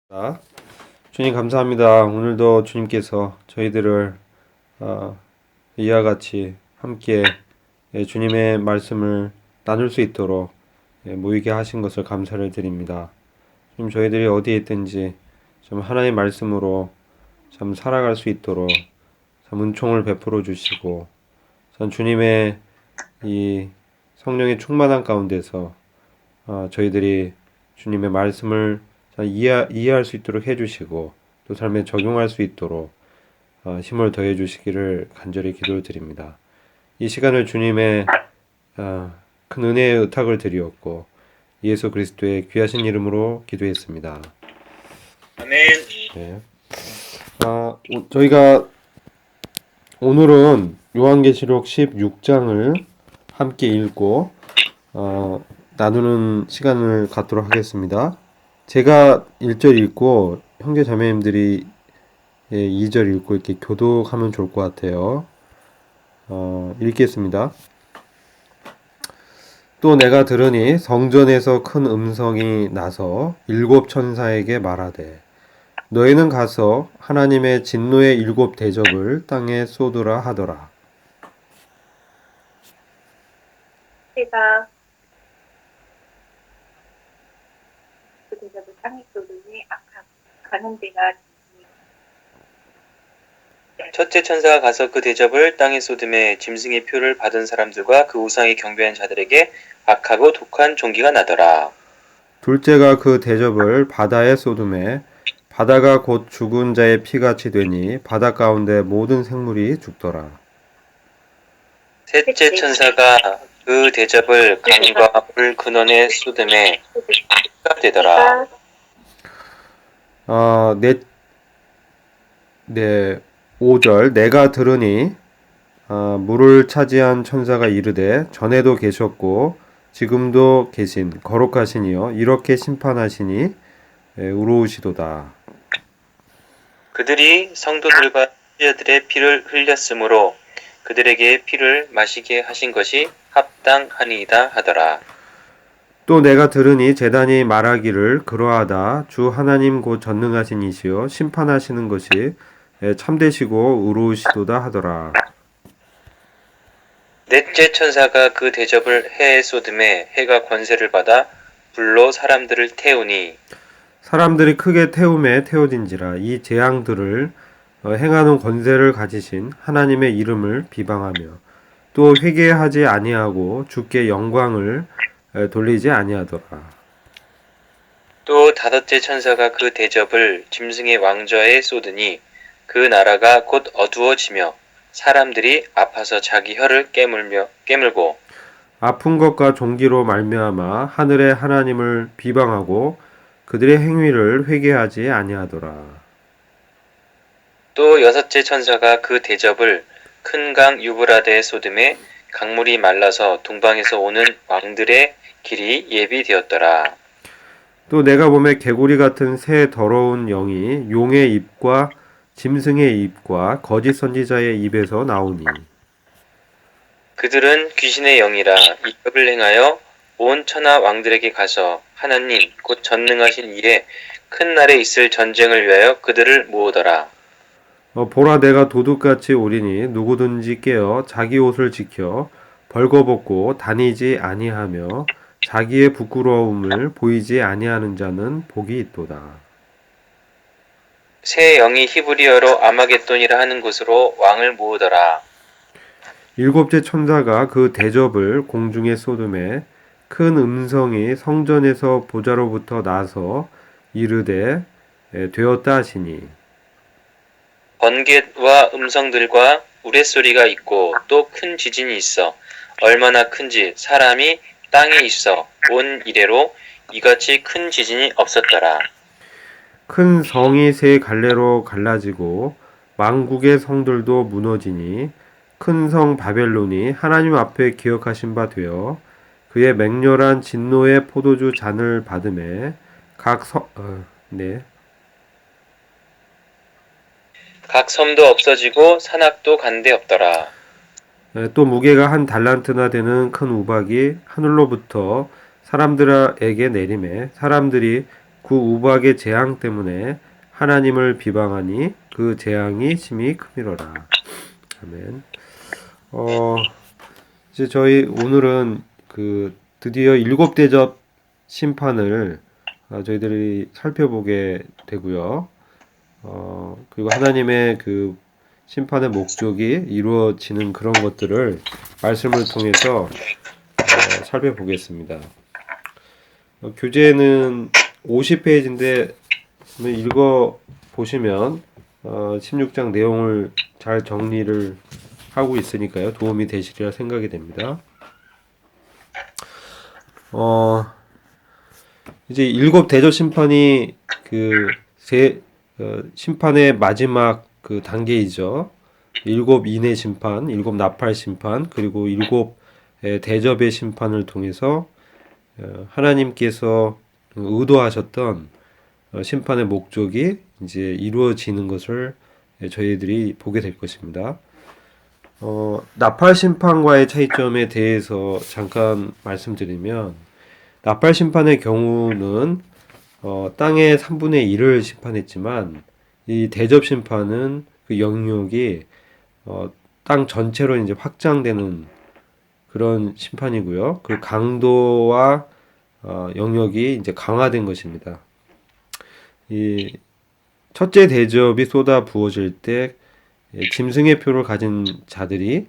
자, 주님 감사합니다. 오늘도 주님께서 저희들을 이와 같이 함께 주님의 말씀을 나눌 수 있도록 모이게 하신 것을 감사를 드립니다. 좀 저희들이 어디에 있든지 좀 하나님의 말씀으로 참 살아갈 수 있도록 참 은총을 베풀어 주시고 참 주님의 이 성령의 충만한 가운데서 저희들이 주님의 말씀을 이해할 수 있도록 해주시고 또 삶에 적용할 수 있도록 힘을 더해 주시기를 간절히 기도드립니다. 이 시간을 주님의 큰 은혜의 의탁을 드리었고 예수 그리스도의 귀하신 이름으로 기도했습니다. 아멘. 네. 저희가 오늘은 요한계시록 16장을 함께 읽고 나누는 시간을 갖도록 하겠습니다. 제가 1절 읽고 형제 자매님들이 2절 읽고 이렇게 교독하면 좋을 것 같아요. 읽겠습니다. 또 내가 들으니 성전에서 큰 음성이 나서 일곱 천사에게 말하되 너희는 가서 하나님의 진노의 일곱 대접을 땅에 쏟으라 하더라. 해가 그 대접을 땅에 쏟으니 가는 데가 첫째 천사가 가서 그 대접을 땅에 쏟음에 짐승의 표를 받은 사람들과 그 우상에 경배한 자들에게 악하고 독한 종기가 나더라. 둘째가 그 대접을 바다에 쏟음에 바다가 곧 죽은 자의 피같이 되니 바다 가운데 모든 생물이 죽더라. 셋째 천사가 그 대접을 강과 물 근원에 쏟음에 피가 되더라. 네, 5절 내가 들으니 물을 차지한 천사가 이르되 전에도 계셨고 지금도 계신 거룩하시니요 이렇게 심판하시니 의로우시도다. 그들이 성도들과 선지자들의 피를 흘렸으므로 그들에게 피를 마시게 하신 것이 합당하니이다 하더라. 또 내가 들으니 제단이 말하기를 그러하다 주 하나님 곧 전능하신 이시여 심판하시는 것이 참되시고 의로우시도다 하더라. 넷째 천사가 그 대접을 해에 쏟음에 해가 권세를 받아 불로 사람들을 태우니 사람들이 크게 태움에 태워진지라 이 재앙들을 행하는 권세를 가지신 하나님의 이름을 비방하며 또 회개하지 아니하고 주께 영광을 돌리지 아니하더라. 또 다섯째 천사가 그 대접을 짐승의 왕좌에 쏟으니 그 나라가 곧 어두워지며 사람들이 아파서 자기 혀를 깨물고 아픈 것과 종기로 말미암아 하늘의 하나님을 비방하고 그들의 행위를 회개하지 아니하더라. 또 여섯째 천사가 그 대접을 큰 강 유브라데에 쏟음에 강물이 말라서 동방에서 오는 왕들의 길이 예비되었더라. 또 내가 보매 개구리 같은 새 더러운 영이 용의 입과 짐승의 입과 거짓 선지자의 입에서 나오니 그들은 귀신의 영이라 이적을 행하여 온 천하 왕들에게 가서 하나님 곧 전능하신 이의 큰 날에 있을 전쟁을 위하여 그들을 모으더라. 보라 내가 도둑같이 오리니 누구든지 깨어 자기 옷을 지켜 벌거벗고 다니지 아니하며 자기의 부끄러움을 보이지 아니하는 자는 복이 있도다. 새 영이 히브리어로 아마겟돈이라 하는 곳으로 왕을 모으더라. 일곱째 천사가 그 대접을 공중에 쏟음에 큰 음성이 성전에서 보좌로부터 나서 이르되 되었다 하시니 번개와 음성들과 우레소리가 있고 또 큰 지진이 있어 얼마나 큰지 사람이 땅에 있어 온 이래로 이같이 큰 지진이 없었더라. 큰 성이 세 갈래로 갈라지고 만국의 성들도 무너지니 큰 성 바벨론이 하나님 앞에 기억하신 바 되어 그의 맹렬한 진노의 포도주 잔을 받음에 각 섬도 없어지고 산악도 간데 없더라. 또 무게가 한 달란트나 되는 큰 우박이 하늘로부터 사람들에게 내림에 사람들이 그 우박의 재앙 때문에 하나님을 비방하니 그 재앙이 심히 크미로라. 아멘. 이제 저희 오늘은 그 드디어 일곱 대접 심판을 저희들이 살펴보게 되고요. 그리고 하나님의 그 심판의 목적이 이루어지는 그런 것들을 말씀을 통해서 살펴보겠습니다. 교재는 50페이지인데 읽어 보시면 16장 내용을 잘 정리를 하고 있으니까요. 도움이 되시리라 생각이 됩니다. 이제 일곱 대접 심판이 심판의 마지막 그 단계이죠. 일곱 인의 심판, 일곱 나팔 심판, 그리고 일곱 대접의 심판을 통해서 하나님께서 의도하셨던 심판의 목적이 이제 이루어지는 것을 저희들이 보게 될 것입니다. 나팔 심판과의 차이점에 대해서 잠깐 말씀드리면, 나팔 심판의 경우는 땅의 3분의 1을 심판했지만, 이 대접 심판은 그 영역이 땅 전체로 이제 확장되는 그런 심판이고요. 그 강도와 영역이 이제 강화된 것입니다. 이 첫째 대접이 쏟아 부어질 때 짐승의 표를 가진 자들이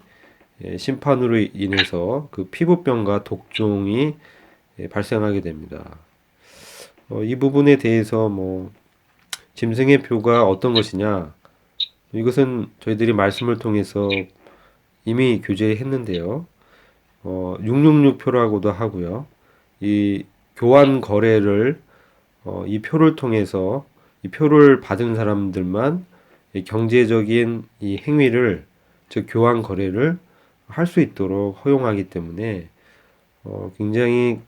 심판으로 인해서 그 피부병과 독종이 발생하게 됩니다. 이 부분에 대해서 짐승의 표가 어떤 것이냐, 이것은 저희들이 말씀을 통해서 이미 교제했는데요. 666 표라고도 하고요. 이 교환 거래를 이 표를 통해서 이 표를 받은 사람들만 이 경제적인 이 행위를, 즉 교환 거래를 할 수 있도록 허용하기 때문에 굉장히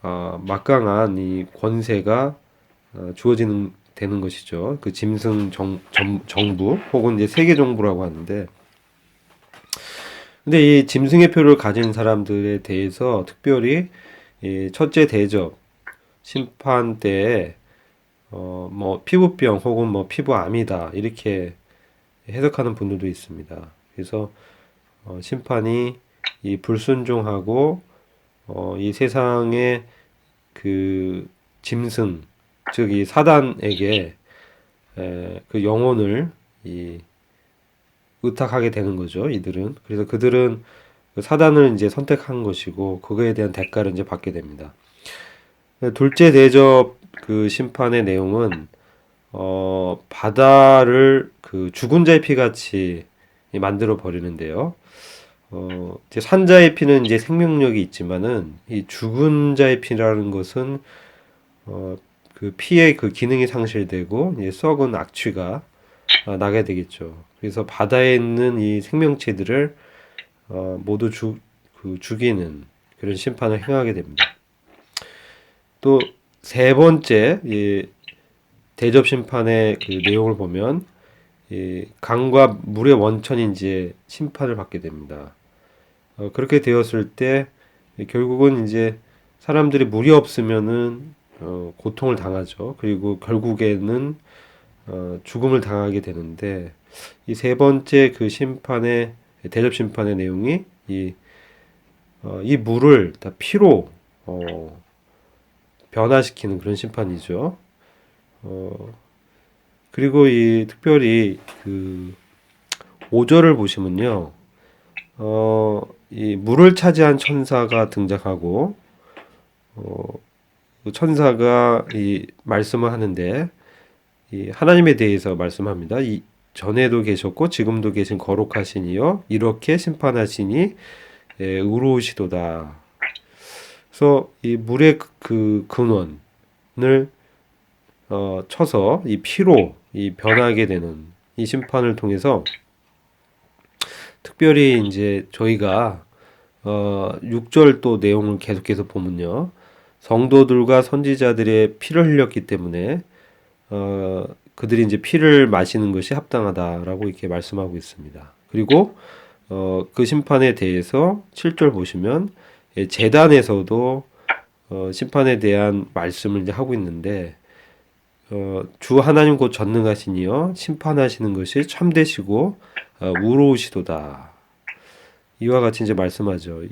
막강한 이 권세가 되는 것이죠. 그 짐승 정부 혹은 이제 세계 정부라고 하는데, 근데 이 짐승의 표를 가진 사람들에 대해서 특별히 이 첫째 대접 심판 때에 피부병 혹은 피부암이다 이렇게 해석하는 분들도 있습니다. 그래서 심판이 이 불순종하고 이 세상의 그 짐승, 즉 이 사단에게 그 영혼을 의탁하게 되는 거죠. 이들은. 그래서 그들은 그 사단을 이제 선택한 것이고 그거에 대한 대가를 이제 받게 됩니다. 둘째 대접 그 심판의 내용은 바다를 그 죽은 자의 피같이 만들어 버리는데요. 이제 산자의 피는 이제 생명력이 있지만은 이 죽은 자의 피라는 것은 그 피의 그 기능이 상실되고 이제 썩은 악취가 나게 되겠죠. 그래서 바다에 있는 이 생명체들을 모두 죽이는 그런 심판을 행하게 됩니다. 또 세 번째 이 대접 심판의 그 내용을 보면 이 강과 물의 원천이 이제 심판을 받게 됩니다. 그렇게 되었을 때 결국은 이제 사람들이 물이 없으면은 고통을 당하죠. 그리고 결국에는 죽음을 당하게 되는데, 이 세 번째 그 심판의 대접 심판의 내용이 이 물을 다 피로 변화시키는 그런 심판이죠. 그리고 이 특별히 그 5절을 보시면요. 이 물을 차지한 천사가 등장하고 그 천사가 이 말씀을 하는데 이 하나님에 대해서 말씀합니다. 이 전에도 계셨고 지금도 계신 거룩하신 이여 이렇게 심판하시니 의로우시도다. 그래서 이 물의 그 근원을 쳐서 이 피로 이 변하게 되는 이 심판을 통해서 특별히 이제 저희가 6절 또 내용을 계속해서 보면요. 성도들과 선지자들의 피를 흘렸기 때문에 그들이 이제 피를 마시는 것이 합당하다라고 이렇게 말씀하고 있습니다. 그리고 그 심판에 대해서 7절 보시면 제단에서도 심판에 대한 말씀을 이제 하고 있는데, 주 하나님 곧 전능하시니요 심판하시는 것이 참되시고 우로우시도다. 이와 같이 이제 말씀하죠.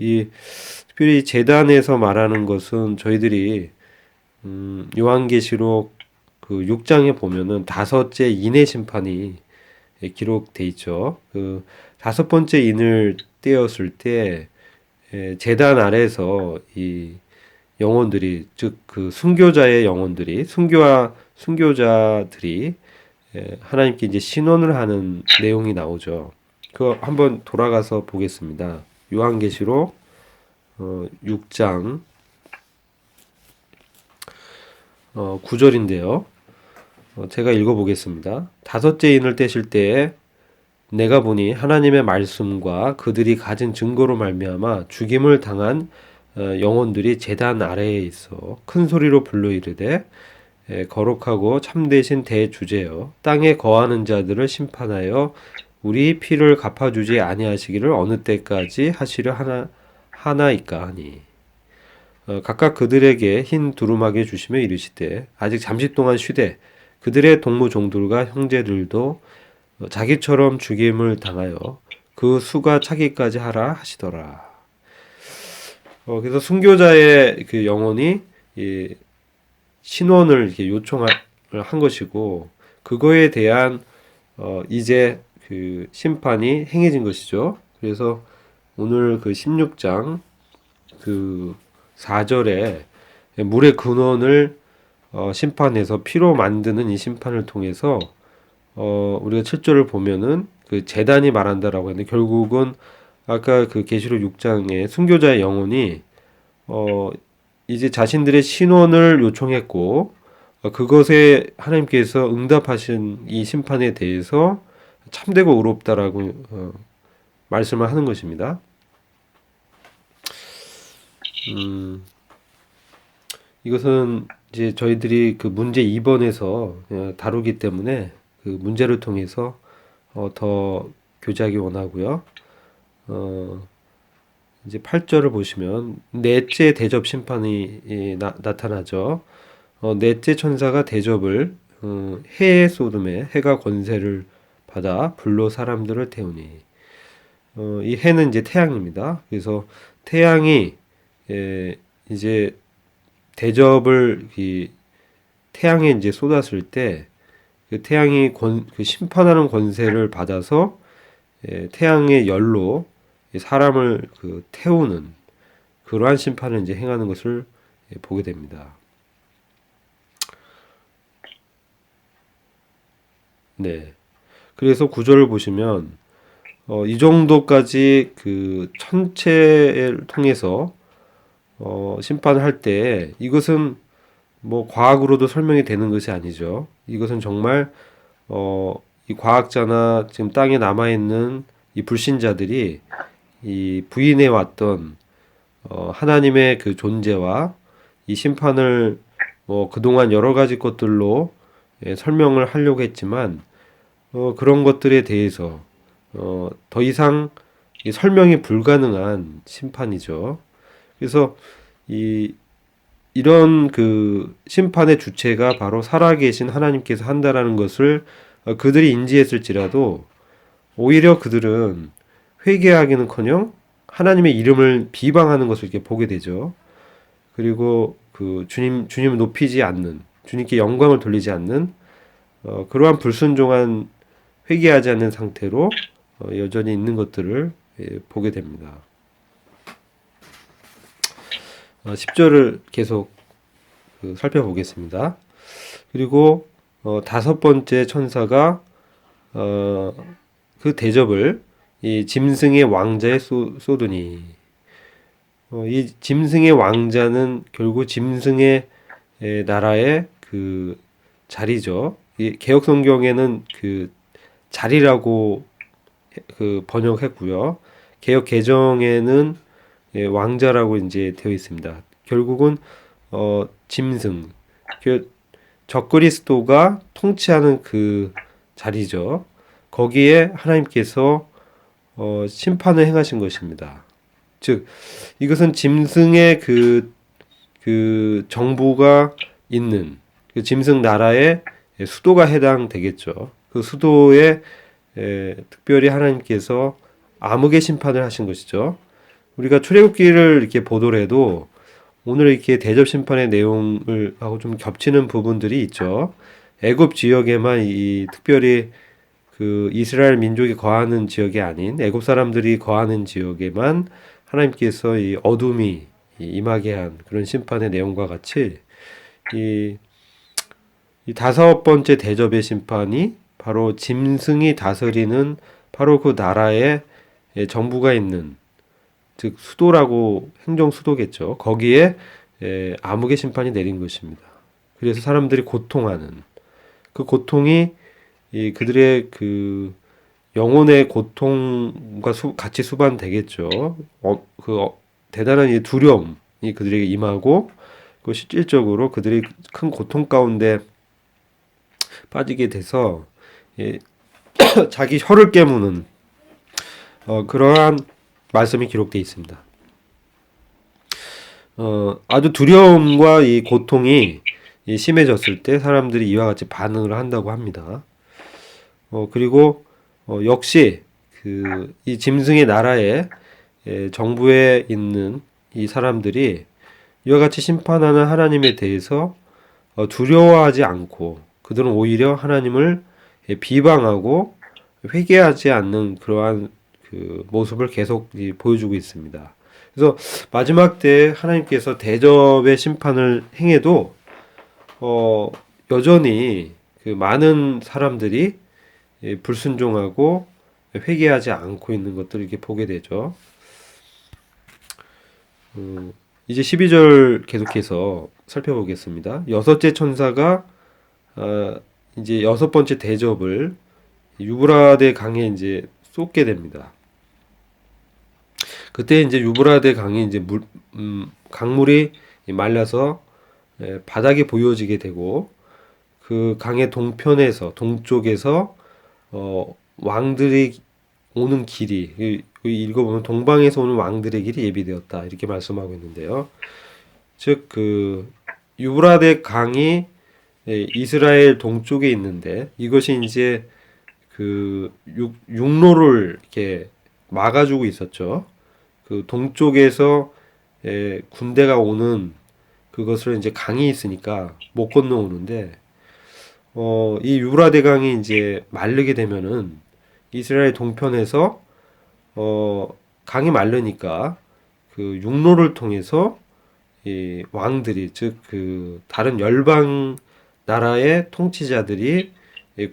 특별히 제단에서 말하는 것은 저희들이 요한계시록 그 6장에 보면은 다섯째 인의 심판이 기록돼 있죠. 그 다섯 번째 인을 떼었을 때 제단 아래서 이 영혼들이, 즉 그 순교자의 영혼들이, 순교자들이 하나님께 이제 신원을 하는 내용이 나오죠. 그거 한번 돌아가서 보겠습니다. 요한계시록 6장 9절인데요. 제가 읽어보겠습니다. 다섯째 인을 떼실 때에 내가 보니 하나님의 말씀과 그들이 가진 증거로 말미암아 죽임을 당한 영혼들이 제단 아래에 있어 큰 소리로 불러 이르되 거룩하고 참되신 대주제여 땅에 거하는 자들을 심판하여 우리 피를 갚아주지 아니하시기를 어느 때까지 하시려 하나이까 하니 각각 그들에게 흰 두루마기 주시며 이르시되 아직 잠시 동안 쉬되 그들의 동무 종들과 형제들도 자기처럼 죽임을 당하여 그 수가 차기까지 하라 하시더라. 그래서 순교자의 그 영혼이 이 신원을 이렇게 요청을 한 것이고, 그거에 대한 이제 그 심판이 행해진 것이죠. 그래서 오늘 그 16장 그 4절에 물의 근원을 심판해서 피로 만드는 이 심판을 통해서 우리가 7절을 보면은 그 제단이 말한다라고 했는데, 결국은 아까 그 계시록 6장에 순교자의 영혼이 이제 자신들의 신원을 요청했고 그것에 하나님께서 응답하신 이 심판에 대해서 참되고 의롭다라고 말씀을 하는 것입니다. 이것은 이제 저희들이 그 문제 2번에서 다루기 때문에 그 문제를 통해서 더 교제하기 원하고요. 이제 8절을 보시면 넷째 대접 심판이 나타나죠. 넷째 천사가 대접을 해에 쏟음에 해가 권세를 받아 불로 사람들을 태우니, 이 해는 이제 태양입니다. 그래서 태양이 이제 대접을 태양에 이제 쏟았을 때 그 태양이 그 심판하는 권세를 받아서 태양의 열로 사람을 그 태우는 그러한 심판을 이제 행하는 것을 보게 됩니다. 네. 그래서 구절을 보시면 이 정도까지 그 천체를 통해서 심판을 할 때 이것은 뭐 과학으로도 설명이 되는 것이 아니죠. 이것은 정말 이 과학자나 지금 땅에 남아 있는 이 불신자들이 이 부인해 왔던 하나님의 그 존재와 이 심판을 뭐 그동안 여러 가지 것들로 설명을 하려고 했지만 그런 것들에 대해서 더 이상 설명이 불가능한 심판이죠. 그래서 이런 그 심판의 주체가 바로 살아계신 하나님께서 한다라는 것을 그들이 인지했을지라도 오히려 그들은 회개하기는커녕 하나님의 이름을 비방하는 것을 이렇게 보게 되죠. 그리고 그 주님을 높이지 않는, 주님께 영광을 돌리지 않는 그러한 불순종한, 회개하지 않는 상태로 여전히 있는 것들을 보게 됩니다. 10절을 계속 살펴보겠습니다. 그리고 다섯 번째 천사가 그 대접을 이 짐승의 왕자에 쏟으니, 이 짐승의 왕자는 결국 짐승의 나라의 그 자리죠. 이 개역 성경에는 그 자리라고 그 번역했고요. 개역 개정에는 왕자라고 이제 되어 있습니다. 결국은 짐승, 적그리스도가 통치하는 그 자리죠. 거기에 하나님께서 심판을 행하신 것입니다. 즉 이것은 짐승의 그 그 정부가 있는 그 짐승 나라의 수도가 해당되겠죠. 그 수도에 특별히 하나님께서 암흑의 심판을 하신 것이죠. 우리가 출애굽기를 이렇게 보도를 해도 오늘 이렇게 대접 심판의 내용을 하고 좀 겹치는 부분들이 있죠. 애굽 지역에만 이 특별히 그 이스라엘 민족이 거하는 지역이 아닌 애굽 사람들이 거하는 지역에만 하나님께서 이 어둠이 임하게 한 그런 심판의 내용과 같이 이 5번째 대접의 심판이 바로 짐승이 다스리는 바로 그 나라의 정부가 있는 즉 수도라고 행정 수도겠죠. 거기에 암흑의 심판이 내린 것입니다. 그래서 사람들이 고통하는 그 고통이 그들의 그 영혼의 고통과 같이 수반되겠죠. 대단한 이 두려움이 그들에게 임하고 그 실질적으로 그들이 큰 고통 가운데 빠지게 돼서 자기 혀를 깨무는 그러한 말씀이 기록되어 있습니다. 아주 두려움과 이 고통이 심해졌을 때 사람들이 이와 같이 반응을 한다고 합니다. 그리고 역시 이 짐승의 나라에 정부에 있는 이 사람들이 이와 같이 심판하는 하나님에 대해서 두려워하지 않고 그들은 오히려 하나님을 비방하고 회개하지 않는 그러한 그 모습을 계속 보여주고 있습니다. 그래서 마지막 때 하나님께서 대접의 심판을 행해도 여전히 그 많은 사람들이 불순종하고 회개하지 않고 있는 것들을 이렇게 보게 되죠. 이제 12절 계속해서 살펴보겠습니다. 여섯째 천사가 이제 6번째 대접을 유브라데 강에 이제 쏟게 됩니다. 그때 이제 유브라데 강이 이제 강물이 말라서 바닥에 보여지게 되고 그 강의 동쪽에서 왕들이 오는 길이 읽어보면 동방에서 오는 왕들의 길이 예비되었다 이렇게 말씀하고 있는데요. 즉 그 유브라데 강이 이스라엘 동쪽에 있는데 이것이 이제 그 육로를 이렇게 막아주고 있었죠. 그 동쪽에서 군대가 오는 그것을 이제 강이 있으니까 못 건너오는데 이 유브라데 강이 이제 마르게 되면은 이스라엘 동편에서 강이 마르니까 그 육로를 통해서 이 왕들이 즉 그 다른 열방 나라의 통치자들이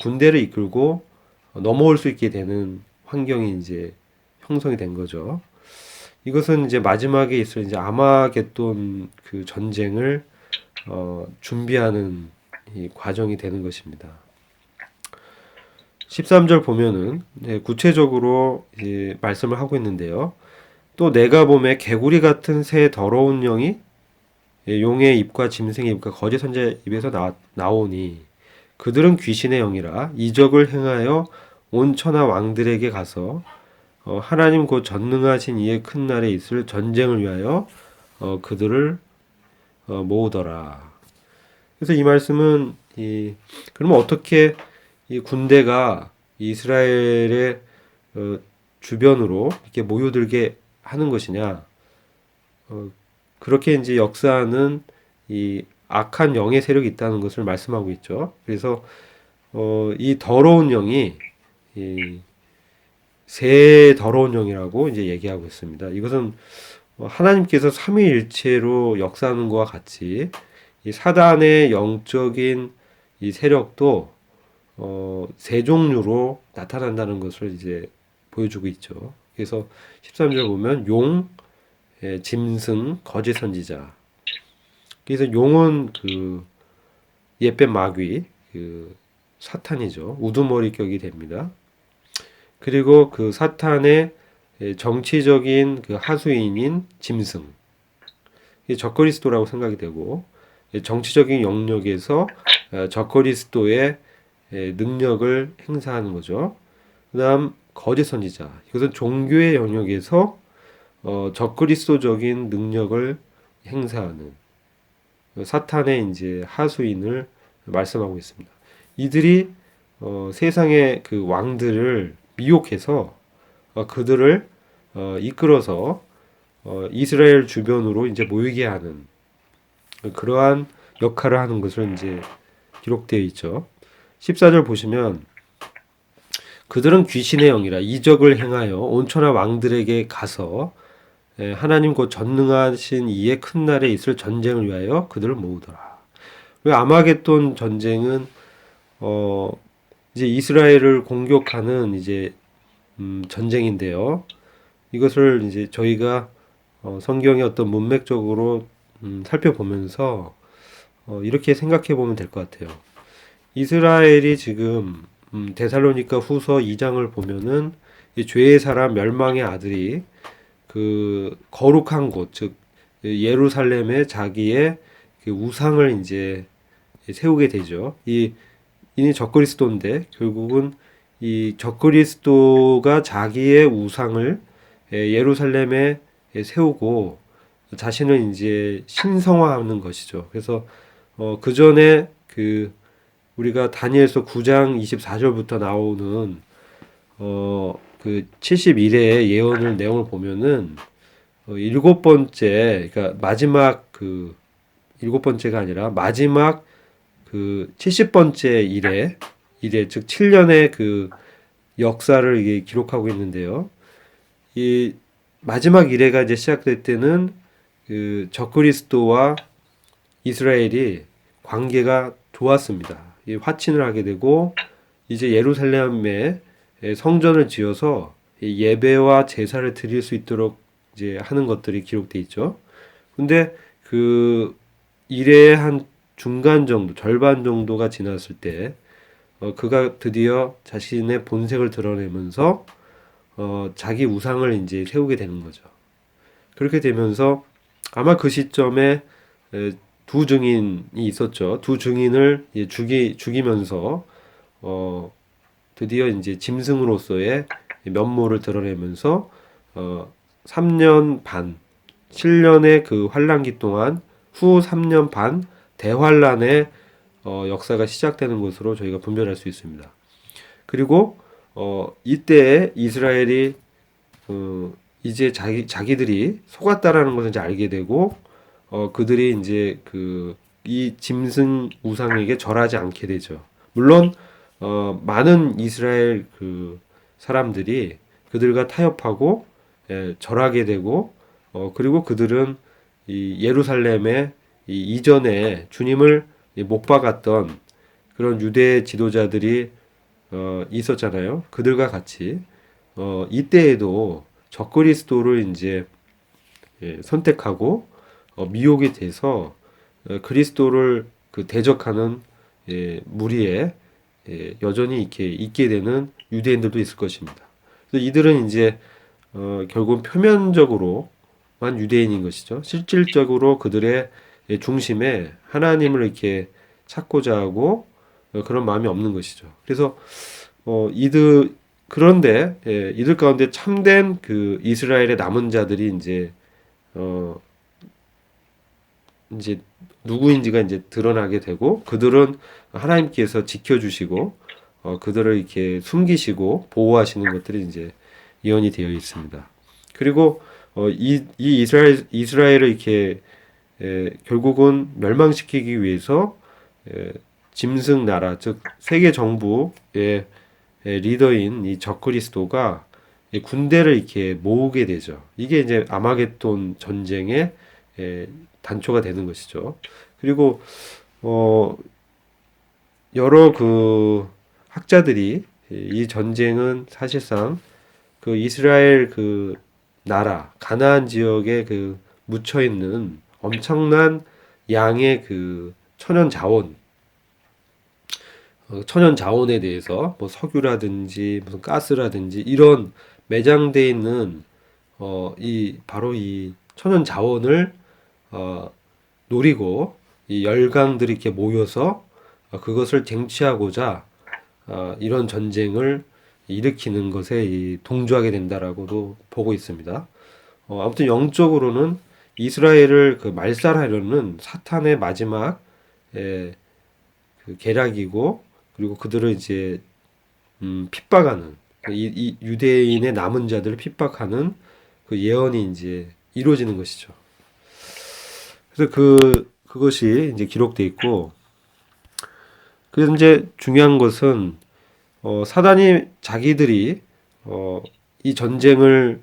군대를 이끌고 넘어올 수 있게 되는 환경이 이제 형성이 된 거죠. 이것은 이제 마지막에 있을 이제 아마겟돈 그 전쟁을 준비하는 이 과정이 되는 것입니다. 13절 보면은 구체적으로 이제 말씀을 하고 있는데요. 또 내가 보매 개구리 같은 새 더러운 영이 용의 입과 짐승의 입과 거짓 선지자의 입에서 나오니 그들은 귀신의 영이라 이적을 행하여 온 천하 왕들에게 가서 하나님 곧 전능하신 이의 큰 날에 있을 전쟁을 위하여 그들을 모으더라. 그래서 이 말씀은 그러면 어떻게 이 군대가 이스라엘의 주변으로 이렇게 모여들게 하는 것이냐? 그렇게 이제 역사하는 이 악한 영의 세력이 있다는 것을 말씀하고 있죠. 그래서 이 더러운 영이 새 더러운 영이라고 이제 얘기하고 있습니다. 이것은 하나님께서 삼위일체로 역사하는 것과 같이 이 사단의 영적인 이 세력도 세 종류로 나타난다는 것을 이제 보여주고 있죠. 그래서 13절 보면 용, 짐승, 거짓 선지자. 그래서 용은 그 옛뱀 마귀, 그 사탄이죠. 우두머리격이 됩니다. 그리고 그 사탄의 정치적인 그 하수인인 짐승. 이게 적그리스도라고 생각이 되고 정치적인 영역에서 적그리스도의 능력을 행사하는 거죠. 그다음 거짓 선지자. 이것은 종교의 영역에서 적그리스도적인 능력을 행사하는 사탄의 이제 하수인을 말씀하고 있습니다. 이들이 세상의 그 왕들을 미혹해서 그들을 이끌어서 이스라엘 주변으로 이제 모이게 하는 그러한 역할을 하는 것을 이제 기록되어 있죠. 14절 보시면 그들은 귀신의 영이라 이적을 행하여 온천하 왕들에게 가서 하나님 곧 전능하신 이의 큰 날에 있을 전쟁을 위하여 그들을 모으더라. 아마겟돈 전쟁은 이제 이스라엘을 공격하는 이제 전쟁인데요. 이것을 이제 저희가 성경의 어떤 문맥적으로 살펴보면서 이렇게 생각해 보면 될 것 같아요. 이스라엘이 지금 데살로니가 후서 2장을 보면은 이 죄의 사람 멸망의 아들이 그 거룩한 곳, 즉 예루살렘에 자기의 그 우상을 이제 세우게 되죠. 이니 적그리스도인데 결국은 이 적그리스도가 자기의 우상을 예루살렘에 세우고 자신을 이제 신성화하는 것이죠. 그래서 그 전에 그 우리가 다니엘서 9장 24절부터 나오는 그 71회의 예언을 내용을 보면은 일곱 번째, 그러니까 마지막 그 일곱 번째가 아니라 마지막 그 70번째 일에 즉 7년의 그 역사를 이게 기록하고 있는데요. 이 마지막 일회가 이제 시작될 때는 그 적그리스도와 이스라엘이 관계가 좋았습니다. 이 화친을 하게 되고 이제 예루살렘에 성전을 지어서 예배와 제사를 드릴 수 있도록 이제 하는 것들이 기록돼 있죠. 근데 그 일의 한 중간 정도, 절반 정도가 지났을 때 그가 드디어 자신의 본색을 드러내면서 자기 우상을 이제 세우게 되는 거죠. 그렇게 되면서 아마 그 시점에 두 증인이 있었죠. 두 증인을 죽이면서 드디어 이제 짐승으로서의 면모를 드러내면서 3년 반, 7년의 그 환란기 동안 후 3년 반 대환란의 역사가 시작되는 것으로 저희가 분별할 수 있습니다. 그리고 이때 이스라엘이 이제 자기들이 속았다라는 것을 이제 알게 되고 그들이 이제 이 짐승 우상에게 절하지 않게 되죠. 물론 많은 이스라엘 그 사람들이 그들과 타협하고 절하게 되고 그리고 그들은 이 예루살렘에 이전에 주님을 못 박았던 그런 유대 지도자들이 있었잖아요. 그들과 같이 이때에도 적그리스도를 이제 선택하고 미혹이 돼서 그리스도를 그 대적하는 무리에 여전히 이렇게 있게 되는 유대인들도 있을 것입니다. 그래서 이들은 이제 결국 표면적으로만 유대인인 것이죠. 실질적으로 그들의 중심에 하나님을 이렇게 찾고자 하고 그런 마음이 없는 것이죠. 그래서 그런데 이들 가운데 참된 그 이스라엘의 남은 자들이 이제 누구인지가 이제 드러나게 되고 그들은 하나님께서 지켜주시고 그들을 이렇게 숨기시고 보호하시는 것들이 이제 예언이 되어 있습니다. 그리고 이 이스라엘을 이렇게 결국은 멸망시키기 위해서 짐승 나라 즉 세계 정부의 리더인 이 적그리스도가 군대를 이렇게 모으게 되죠. 이게 이제 아마겟돈 전쟁의 단초가 되는 것이죠. 그리고 여러 그 학자들이 이 전쟁은 사실상 그 이스라엘 그 나라 가나안 지역에 그 묻혀 있는 엄청난 양의 그 천연 자원에 대해서 뭐 석유라든지 무슨 가스라든지 이런 매장되어 있는 바로 이 천연 자원을 노리고 이 열강들이 이렇게 모여서 그것을 쟁취하고자 이런 전쟁을 일으키는 것에 동조하게 된다라고도 보고 있습니다. 아무튼 영적으로는 이스라엘을 그 말살하려는 사탄의 마지막 그 계략이고, 그리고 그들을 이제 핍박하는, 이 유대인의 남은 자들을 핍박하는 그 예언이 이제 이루어지는 것이죠. 그래서 그것이 이제 기록돼 있고, 그래서 이제 중요한 것은 사단이 자기들이 이 전쟁을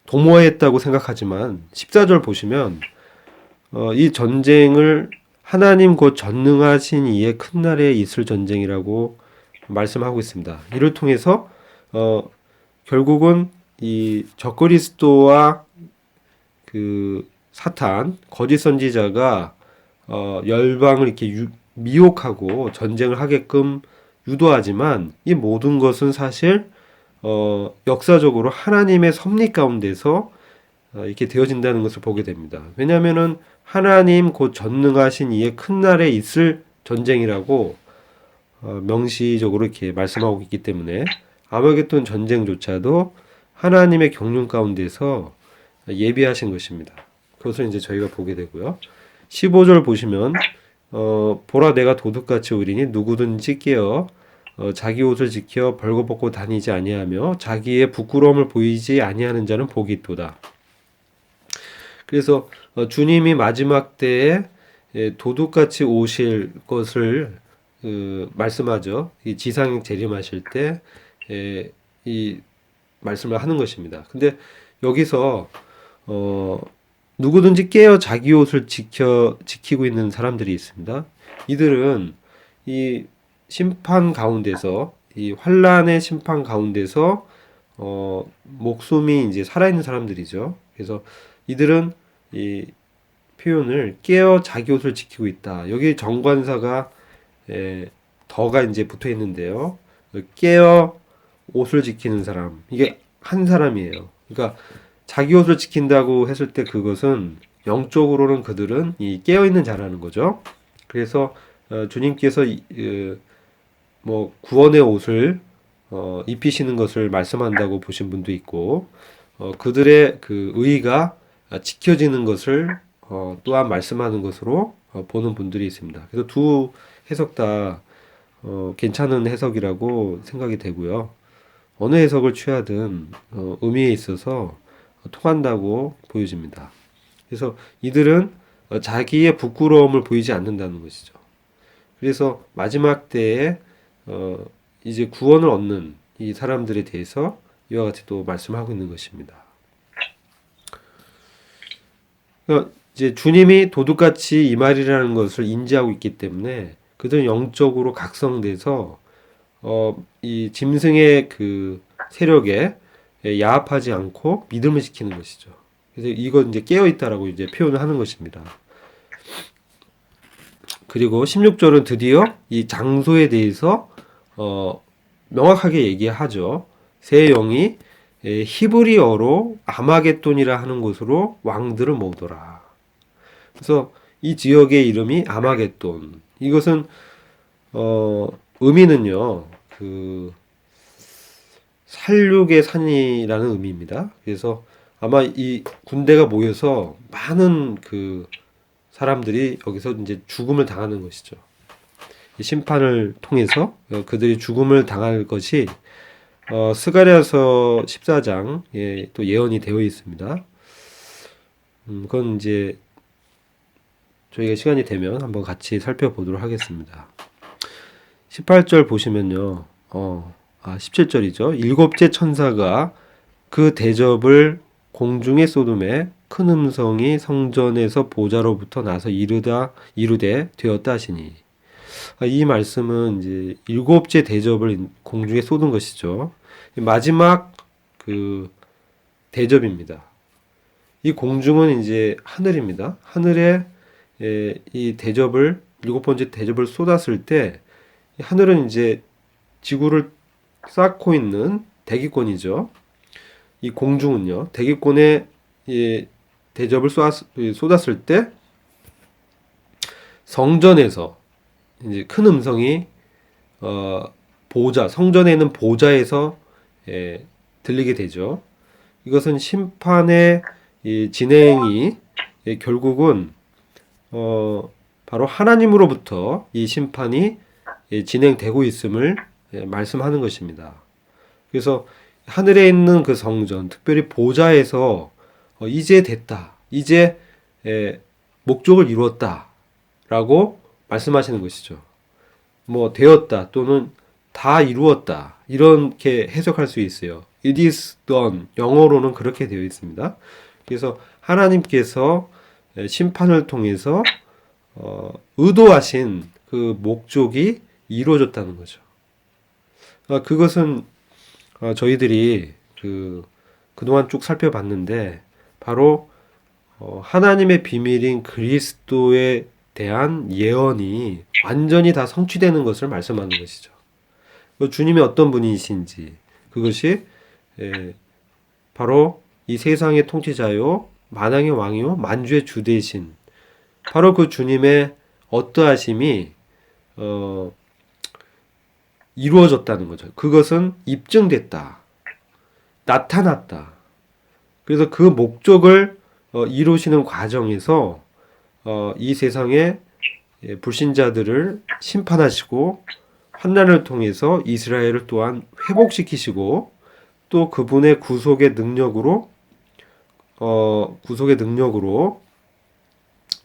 도모했다고 생각하지만 14절 보시면 이 전쟁을 하나님 곧 전능하신 이의 큰 날에 있을 전쟁이라고 말씀하고 있습니다. 이를 통해서 결국은 이 적그리스도와 그 사탄 거짓 선지자가 열방을 이렇게 미혹하고 전쟁을 하게끔 유도하지만 이 모든 것은 사실 역사적으로 하나님의 섭리 가운데서 이렇게 되어진다는 것을 보게 됩니다. 왜냐하면은 하나님 곧 전능하신 이의 큰 날에 있을 전쟁이라고 명시적으로 이렇게 말씀하고 있기 때문에 아마겟돈 전쟁조차도 하나님의 경륜 가운데서 예비하신 것입니다. 그것을 이제 저희가 보게 되고요. 15절 보시면 보라 내가 도둑같이 오리니 누구든지 깨어 자기 옷을 지켜 벌거벗고 다니지 아니하며 자기의 부끄러움을 보이지 아니하는 자는 복이 있도다. 그래서 주님이 마지막 때에 도둑같이 오실 것을 말씀하죠. 이 지상 재림하실 때 이 말씀을 하는 것입니다. 근데 여기서 누구든지 깨어 자기 옷을 지키고 있는 사람들이 있습니다. 이들은 이 심판 가운데서, 이 환란의 심판 가운데서 목숨이 이제 살아있는 사람들이죠. 그래서 이들은 이 표현을 깨어 자기 옷을 지키고 있다. 여기 정관사가 더가 이제 붙어 있는데요. 깨어 옷을 지키는 사람, 이게 한 사람이에요. 그러니까 자기 옷을 지킨다고 했을 때 그것은 영적으로는 그들은 이 깨어 있는 자라는 거죠. 그래서 주님께서 뭐 구원의 옷을 입히시는 것을 말씀한다고 보신 분도 있고, 그들의 그 의가 지켜지는 것을 또한 말씀하는 것으로 보는 분들이 있습니다. 그래서 두 해석 다 괜찮은 해석이라고 생각이 되고요. 어느 해석을 취하든 의미에 있어서 통한다고 보여집니다. 그래서 이들은 자기의 부끄러움을 보이지 않는다는 것이죠. 그래서 마지막 때에 이제 구원을 얻는 이 사람들에 대해서 이와 같이 또 말씀하고 있는 것입니다. 이제 주님이 도둑같이 이 말이라는 것을 인지하고 있기 때문에 그들은 영적으로 각성돼서 이 짐승의 그 세력에 야합하지 않고 믿음을 지키는 것이죠. 그래서 이건 이제 깨어 있다라고 이제 표현을 하는 것입니다. 그리고 16절은 드디어 이 장소에 대해서 명확하게 얘기하죠. 새 영이 히브리어로 아마겟돈이라 하는 곳으로 왕들을 모으더라. 그래서 이 지역의 이름이 아마겟돈. 이것은 의미는요, 그 살육의 산이라는 의미입니다. 그래서 아마 이 군대가 모여서 많은 그 사람들이 여기서 이제 죽음을 당하는 것이죠. 심판을 통해서 그들이 죽음을 당할 것이 스가랴서 14장에 또 예언이 되어 있습니다. 그건 이제 저희가 시간이 되면 한번 같이 살펴보도록 하겠습니다. 18절 보시면요. 17절이죠. 일곱째 천사가 그 대접을 공중에 쏟음에 큰 음성이 성전에서 보좌로부터 나서 이르되 되었다 하시니. 이 말씀은 이제 일곱째 대접을 공중에 쏟은 것이죠. 마지막 그 대접입니다. 이 공중은 이제 하늘입니다. 하늘에 이 대접을 일곱 번째 대접을 쏟았을 때 하늘은 이제 지구를 쌓고 있는 대기권이죠. 이 공중은요, 대기권에 대접을 쏟았을 때 성전에서 이제 큰 음성이 성전에 있는 보좌에서 들리게 되죠. 이것은 심판의 이 진행이 결국은 바로 하나님으로부터 이 심판이 진행되고 있음을 말씀하는 것입니다. 그래서 하늘에 있는 그 성전, 특별히 보좌에서 이제 됐다, 이제 목적을 이루었다라고 말씀하시는 것이죠. 뭐 되었다 또는 다 이루었다 이렇게 해석할 수 있어요. It is done. 영어로는 그렇게 되어 있습니다. 그래서 하나님께서 심판을 통해서 의도하신 그 목적이 이루어졌다는 거죠. 그것은 저희들이 그동안 쭉 살펴봤는데 바로 하나님의 비밀인 그리스도에 대한 예언이 완전히 다 성취되는 것을 말씀하는 것이죠. 주님이 어떤 분이신지 그것이 바로 이 세상의 통치자요 만왕의 왕이요 만주의 주 되신 바로 그 주님의 어떠하심이 이루어졌다는 거죠. 그것은 입증됐다. 나타났다. 그래서 그 목적을 이루시는 과정에서 이 세상의 불신자들을 심판하시고 환난을 통해서 이스라엘을 또한 회복시키시고 또 그분의 구속의 능력으로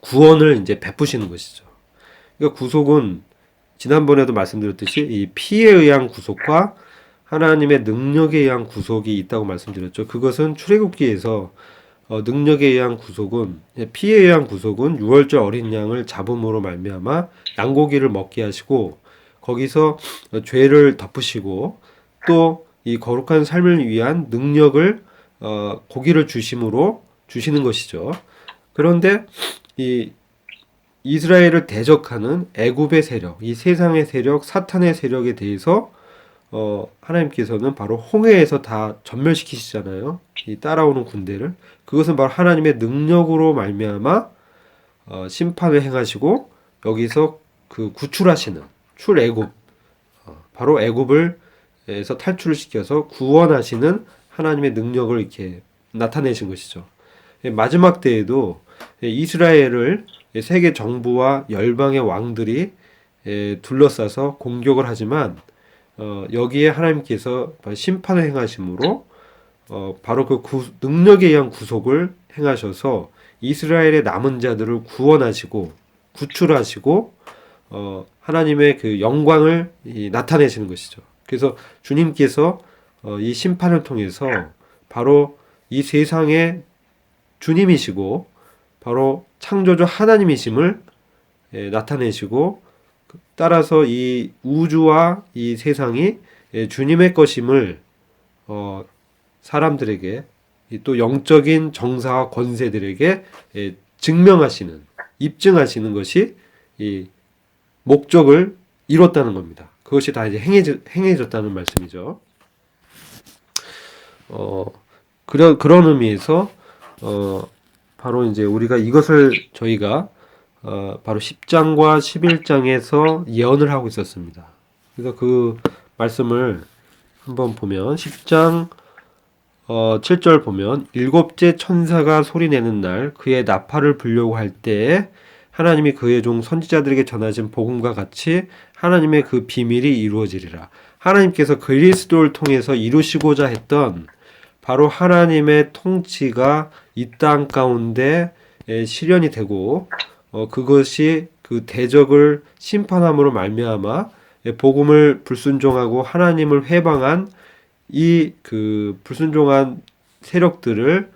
구원을 이제 베푸시는 것이죠. 그러니까 구속은 지난번에도 말씀드렸듯이 이 피에 의한 구속과 하나님의 능력에 의한 구속이 있다고 말씀드렸죠. 그것은 출애굽기에서 능력에 의한 구속은 피에 의한 구속은 유월절 어린 양을 잡음으로 말미암아 양고기를 먹게 하시고 거기서 죄를 덮으시고 또 이 거룩한 삶을 위한 능력을 고기를 주심으로 주시는 것이죠. 그런데 이 이스라엘을 대적하는 애굽의 세력, 이 세상의 세력, 사탄의 세력에 대해서 하나님께서는 바로 홍해에서 다 전멸시키시잖아요. 이 따라오는 군대를. 그것은 바로 하나님의 능력으로 말미암아 심판을 행하시고 여기서 그 구출하시는 출애굽, 바로 애굽을 에서 탈출을 시켜서 구원하시는 하나님의 능력을 이렇게 나타내신 것이죠. 마지막 때에도 이스라엘을 세계 정부와 열방의 왕들이 둘러싸서 공격을 하지만 여기에 하나님께서 심판을 행하심으로 바로 그 능력에 의한 구속을 행하셔서 이스라엘의 남은 자들을 구원하시고 구출하시고 하나님의 그 영광을 나타내시는 것이죠. 그래서 주님께서 이 심판을 통해서 바로 이 세상의 주님이시고 바로 창조주 하나님이심을 나타내시고 따라서 이 우주와 이 세상이 주님의 것임을 사람들에게 또 영적인 정사와 권세들에게 증명하시는 입증하시는 것이 이 목적을 이뤘다는 겁니다. 그것이 다 이제 행해졌다는 말씀이죠. 그런 의미에서 바로 이제 우리가 이것을 저희가 바로 10장과 11장에서 예언을 하고 있었습니다. 그래서 그 말씀을 한번 보면 10장 7절 보면 일곱째 천사가 소리내는 날 그의 나팔을 불려고 할 때에 하나님이 그의 종 선지자들에게 전하신 복음과 같이 하나님의 그 비밀이 이루어지리라. 하나님께서 그리스도를 통해서 이루시고자 했던 바로 하나님의 통치가 이 땅 가운데 실현이 되고 그것이 그 대적을 심판함으로 말미암아 복음을 불순종하고 하나님을 회방한 이 그 불순종한 세력들을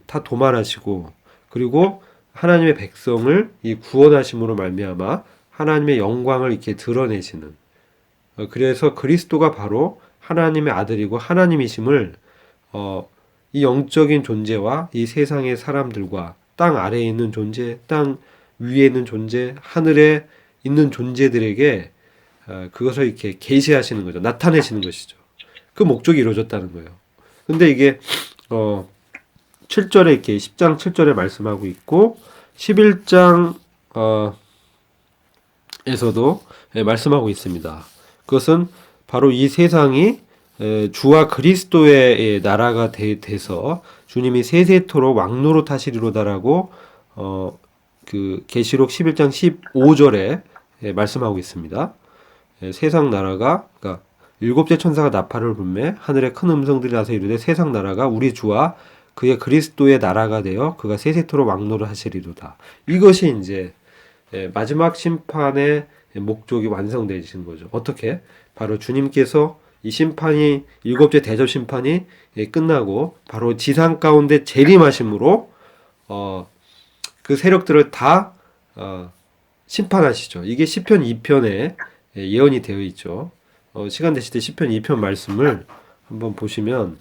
다 도말하시고 그리고 하나님의 백성을 이 구원하심으로 말미암아 하나님의 영광을 이렇게 드러내시는 그래서 그리스도가 바로 하나님의 아들이고 하나님이심을 이 영적인 존재와 이 세상의 사람들과 땅 아래에 있는 존재, 땅 위에 있는 존재, 하늘에 있는 존재들에게 그것을 이렇게 계시하시는 거죠. 나타내시는 것이죠. 그 목적이 이루어졌다는 거예요. 근데 이게 7절에 이렇게 10장 7절에 말씀하고 있고 11장 에서도 말씀하고 있습니다. 그것은 바로 이 세상이 주와 그리스도의 나라가 돼서 주님이 세세토록 왕노릇 하시리로다라고 그 계시록 11장 15절에 말씀하고 있습니다. 세상 나라가 그러니까 일곱째 천사가 나팔을 불매 하늘에 큰 음성들이 나서 이르되 세상 나라가 우리 주와 그의 그리스도의 나라가 되어 그가 세세토록 왕노를 하시리로다. 이것이 이제 마지막 심판의 목적이 완성되시는 거죠. 어떻게? 바로 주님께서 이 심판이 일곱째 대접 심판이 끝나고 바로 지상 가운데 재림하심으로 그 세력들을 다 심판하시죠. 이게 시편 2편에 예언이 되어 있죠. 시간 되실 때 시편 2편 말씀을 한번 보시면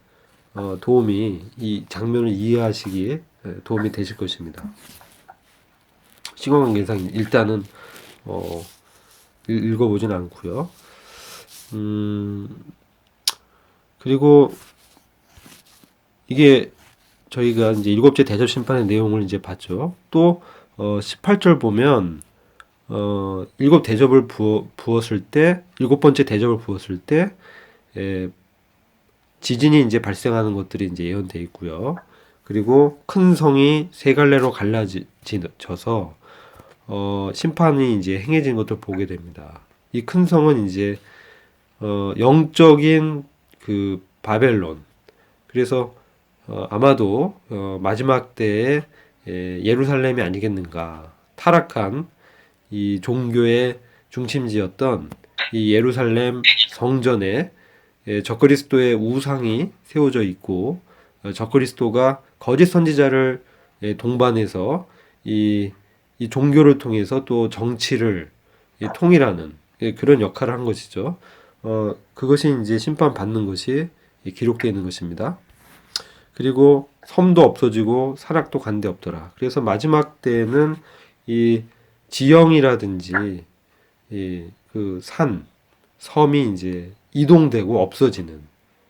도움이 이 장면을 이해하시기에 도움이 되실 것입니다. 시간 관계상 일단은 읽어보진 않고요. 그리고 이게 저희가 이제 일곱째 대접 심판의 내용을 이제 봤죠. 또 18절 보면 일곱 대접을 부었을 때 일곱 번째 대접을 부었을 때 지진이 이제 발생하는 것들이 이제 예언되어 있고요. 그리고 큰 성이 세 갈래로 갈라져서 심판이 이제 행해진 것을 보게 됩니다. 이 큰 성은 이제 영적인 그 바벨론. 그래서 아마도 마지막 때에 예루살렘이 아니겠는가. 타락한 이 종교의 중심지였던 이 예루살렘 성전에 적그리스도의 우상이 세워져 있고 적그리스도가 거짓 선지자를 동반해서 이 종교를 통해서 또 정치를 통일하는 그런 역할을 한 것이죠. 그것이 이제 심판받는 것이 기록되어 있는 것입니다. 그리고 섬도 없어지고 산악도 간데 없더라. 그래서 마지막 때에는 이 지형이라든지 그 산, 섬이 이제 이동되고 없어지는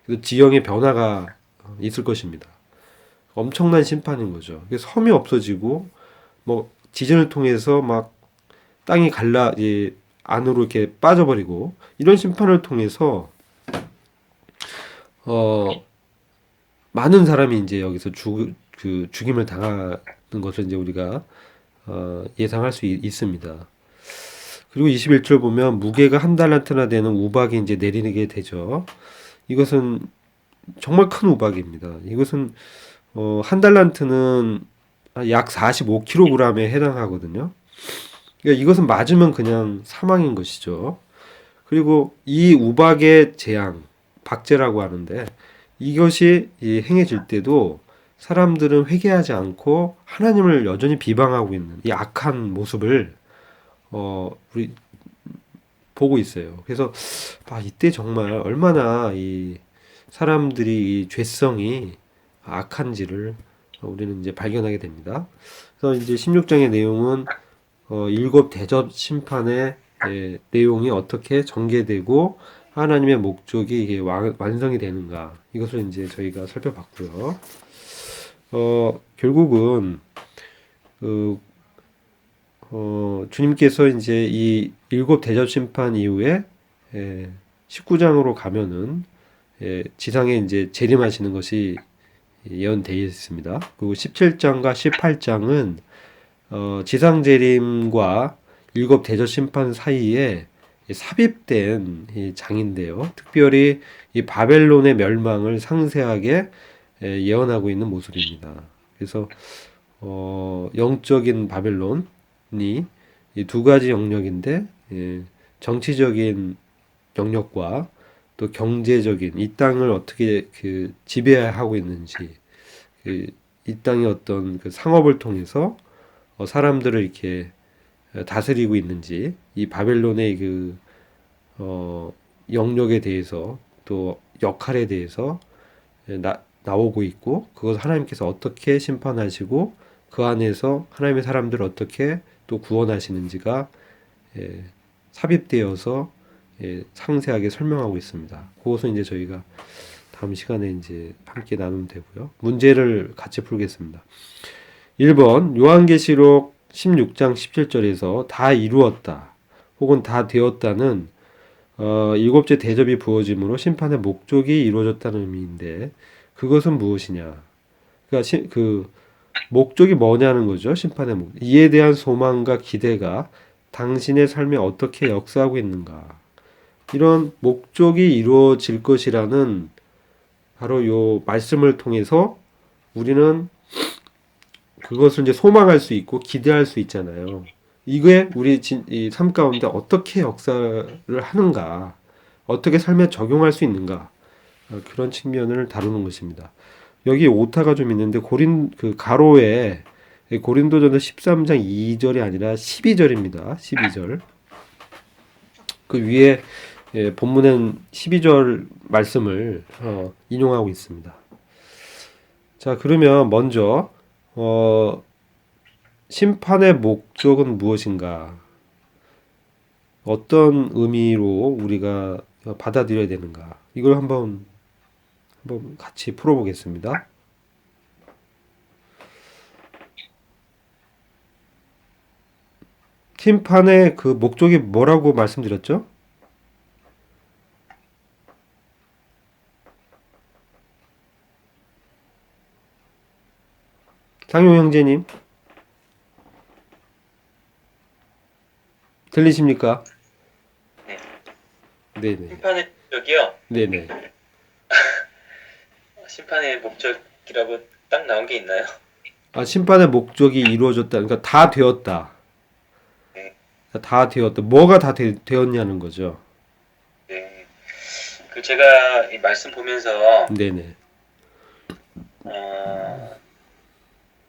그래서 지형의 변화가 있을 것입니다. 엄청난 심판인 거죠. 섬이 없어지고 뭐 지진을 통해서 막 땅이 안으로 이렇게 빠져버리고 이런 심판을 통해서 많은 사람이 이제 여기서 죽임을 당하는 것을 이제 우리가 예상할 수 있습니다. 그리고 21절 보면 무게가 한 달란트나 되는 우박이 이제 내리게 되죠. 이것은 정말 큰 우박입니다. 이것은 한 달란트는 약 45kg에 해당하거든요. 그러니까 이것은 맞으면 그냥 사망인 것이죠. 그리고 이 우박의 재앙, 박제라고 하는데 이것이 행해질 때도 사람들은 회개하지 않고 하나님을 여전히 비방하고 있는 이 악한 모습을 우리 보고 있어요. 그래서 이때 정말 얼마나 이 사람들이 이 죄성이 악한지를 우리는 이제 발견하게 됩니다. 그래서 이제 16장의 내용은 일곱 대접 심판의 내용이 어떻게 전개되고 하나님의 목적이 이게 완성이 되는가 이것을 이제 저희가 살펴봤고요. 결국은 주님께서 이제 이 일곱 대접 심판 이후에 19장으로 가면은 지상에 이제 재림하시는 것이 예언되어 있습니다. 그리고 17장과 18장은 지상 재림과 일곱 대접 심판 사이에 삽입된 이 장인데요. 특별히 이 바벨론의 멸망을 상세하게 예언하고 있는 모습입니다. 그래서 영적인 바벨론이 이 두 가지 영역인데 정치적인 영역과 또 경제적인 이 땅을 어떻게 지배하고 있는지 이 땅의 어떤 그 상업을 통해서 사람들을 이렇게 다스리고 있는지 이 바벨론의 영역에 대해서 또 역할에 대해서 나오고 있고 그것을 하나님께서 어떻게 심판하시고 그 안에서 하나님의 사람들을 어떻게 또 구원하시는지가 삽입되어서 상세하게 설명하고 있습니다. 그것은 이제 저희가 다음 시간에 이제 함께 나누면 되고요. 문제를 같이 풀겠습니다. 1번 요한계시록 16장 17절에서 다 이루었다 혹은 다 되었다는 일곱째 대접이 부어짐으로 심판의 목적이 이루어졌다는 의미인데 그것은 무엇이냐? 그러니까 그 목적이 뭐냐는 거죠. 심판의 목. 이에 대한 소망과 기대가 당신의 삶에 어떻게 역사하고 있는가? 이런 목적이 이루어질 것이라는 바로 요 말씀을 통해서 우리는 그것을 이제 소망할 수 있고 기대할 수 있잖아요. 이게 우리 이 삶 가운데 어떻게 역사를 하는가, 어떻게 삶에 적용할 수 있는가, 그런 측면을 다루는 것입니다. 여기 오타가 좀 있는데 그 가로에 고린도전서 13장 2절이 아니라 12절입니다. 12절. 그 위에 본문엔 12절 말씀을 인용하고 있습니다. 자, 그러면 먼저 심판의 목적은 무엇인가? 어떤 의미로 우리가 받아들여야 되는가? 이걸 한번 같이 풀어보겠습니다. 심판의 그 목적이 뭐라고 말씀드렸죠? 상용 형제님, 들리십니까? 네. 네네. 심판의 목적이요. 네네. 심판의 목적이라고 딱 나온 게 있나요? 심판의 목적이 이루어졌다. 그러니까 다 되었다. 네. 다 되었다. 뭐가 다 되었냐는 거죠. 네. 그 제가 이 말씀 보면서 네네.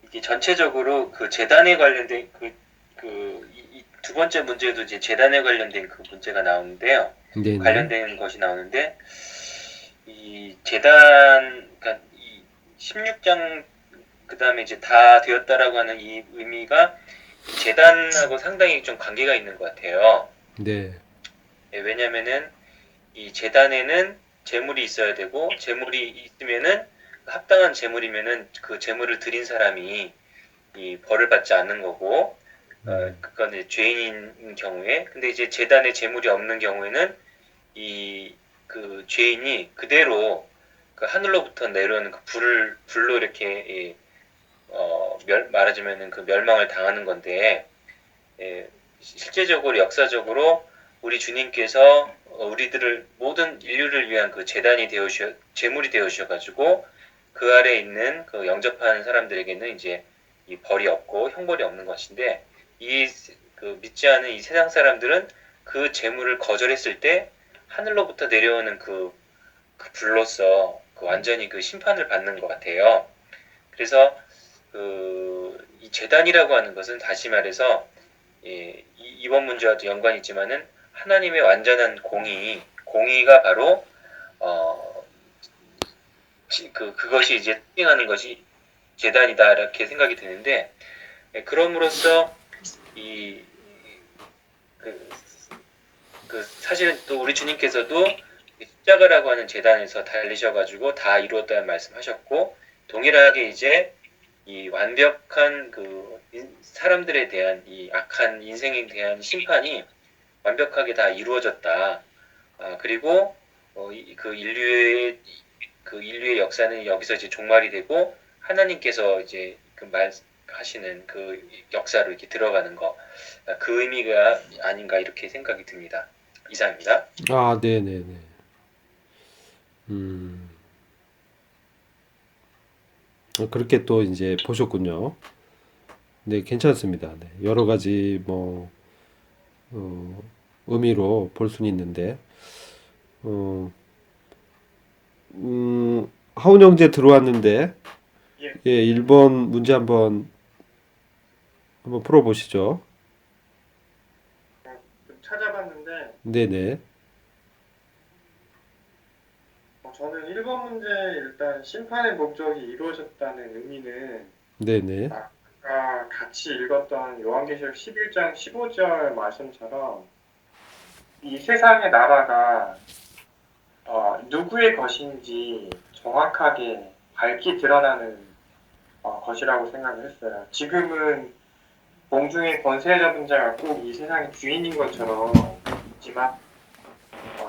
이게 전체적으로 그 재단에 관련된 이 두 번째 문제도 이제 재단에 관련된 그 문제가 나오는데요. 네네. 관련된 것이 나오는데 이 재단 그러니까 이 16장 그다음에 이제 다 되었다라고 하는 이 의미가 재단하고 상당히 좀 관계가 있는 것 같아요. 네. 예, 왜냐면은 이 재단에는 재물이 있어야 되고 재물이 있으면은 합당한 재물이면은 그 재물을 드린 사람이 이 벌을 받지 않는 거고 그건 이제 죄인인 경우에 근데 이제 재단에 재물이 없는 경우에는 이 그 죄인이 그대로 그 하늘로부터 내려오는 그 불로 이렇게 말하자면은 그 멸망을 당하는 건데 실제적으로 역사적으로 우리 주님께서 우리들을 모든 인류를 위한 그 제물이 되어주셔가지고 그 아래 있는 그 영접하는 사람들에게는 이제 이 벌이 없고 형벌이 없는 것인데 그 믿지 않은 이 세상 사람들은 그 제물을 거절했을 때 하늘로부터 내려오는 그 불로서 그 완전히 그 심판을 받는 것 같아요. 그래서 이 재단이라고 하는 것은 다시 말해서 이번 문제와도 연관이 있지만은 하나님의 완전한 공의가 바로 그것이 이제 수행하는 것이 재단이다 이렇게 생각이 드는데 그럼으로써 사실은 또 우리 주님께서도 십자가라고 하는 재단에서 달리셔가지고 다 이루었다는 말씀하셨고 동일하게 이제 이 완벽한 그 사람들에 대한 이 악한 인생에 대한 심판이 완벽하게 다 이루어졌다. 그리고 그 인류의 역사는 여기서 이제 종말이 되고 하나님께서 이제 그 말하시는 그 역사로 이렇게 들어가는 그 의미가 아닌가 이렇게 생각이 듭니다. 이상입니다. 네네네. 그렇게 또 이제 보셨군요. 네, 괜찮습니다. 네, 여러 가지 의미로 볼 수는 있는데, 어, 하운 형제 들어왔는데, 예, 1번 문제 한번 풀어보시죠. 좀 찾아봤는데 네네. 저는 1번 문제 일단 심판의 목적이 이루어졌다는 의미는 네네. 아까 같이 읽었던 요한계시록 11장 15절 말씀처럼 이 세상의 나라가 누구의 것인지 정확하게 밝히 드러나는 것이라고 생각을 했어요. 지금은 공중의 권세 잡은 자가 꼭 이 세상의 주인인 것처럼 있지만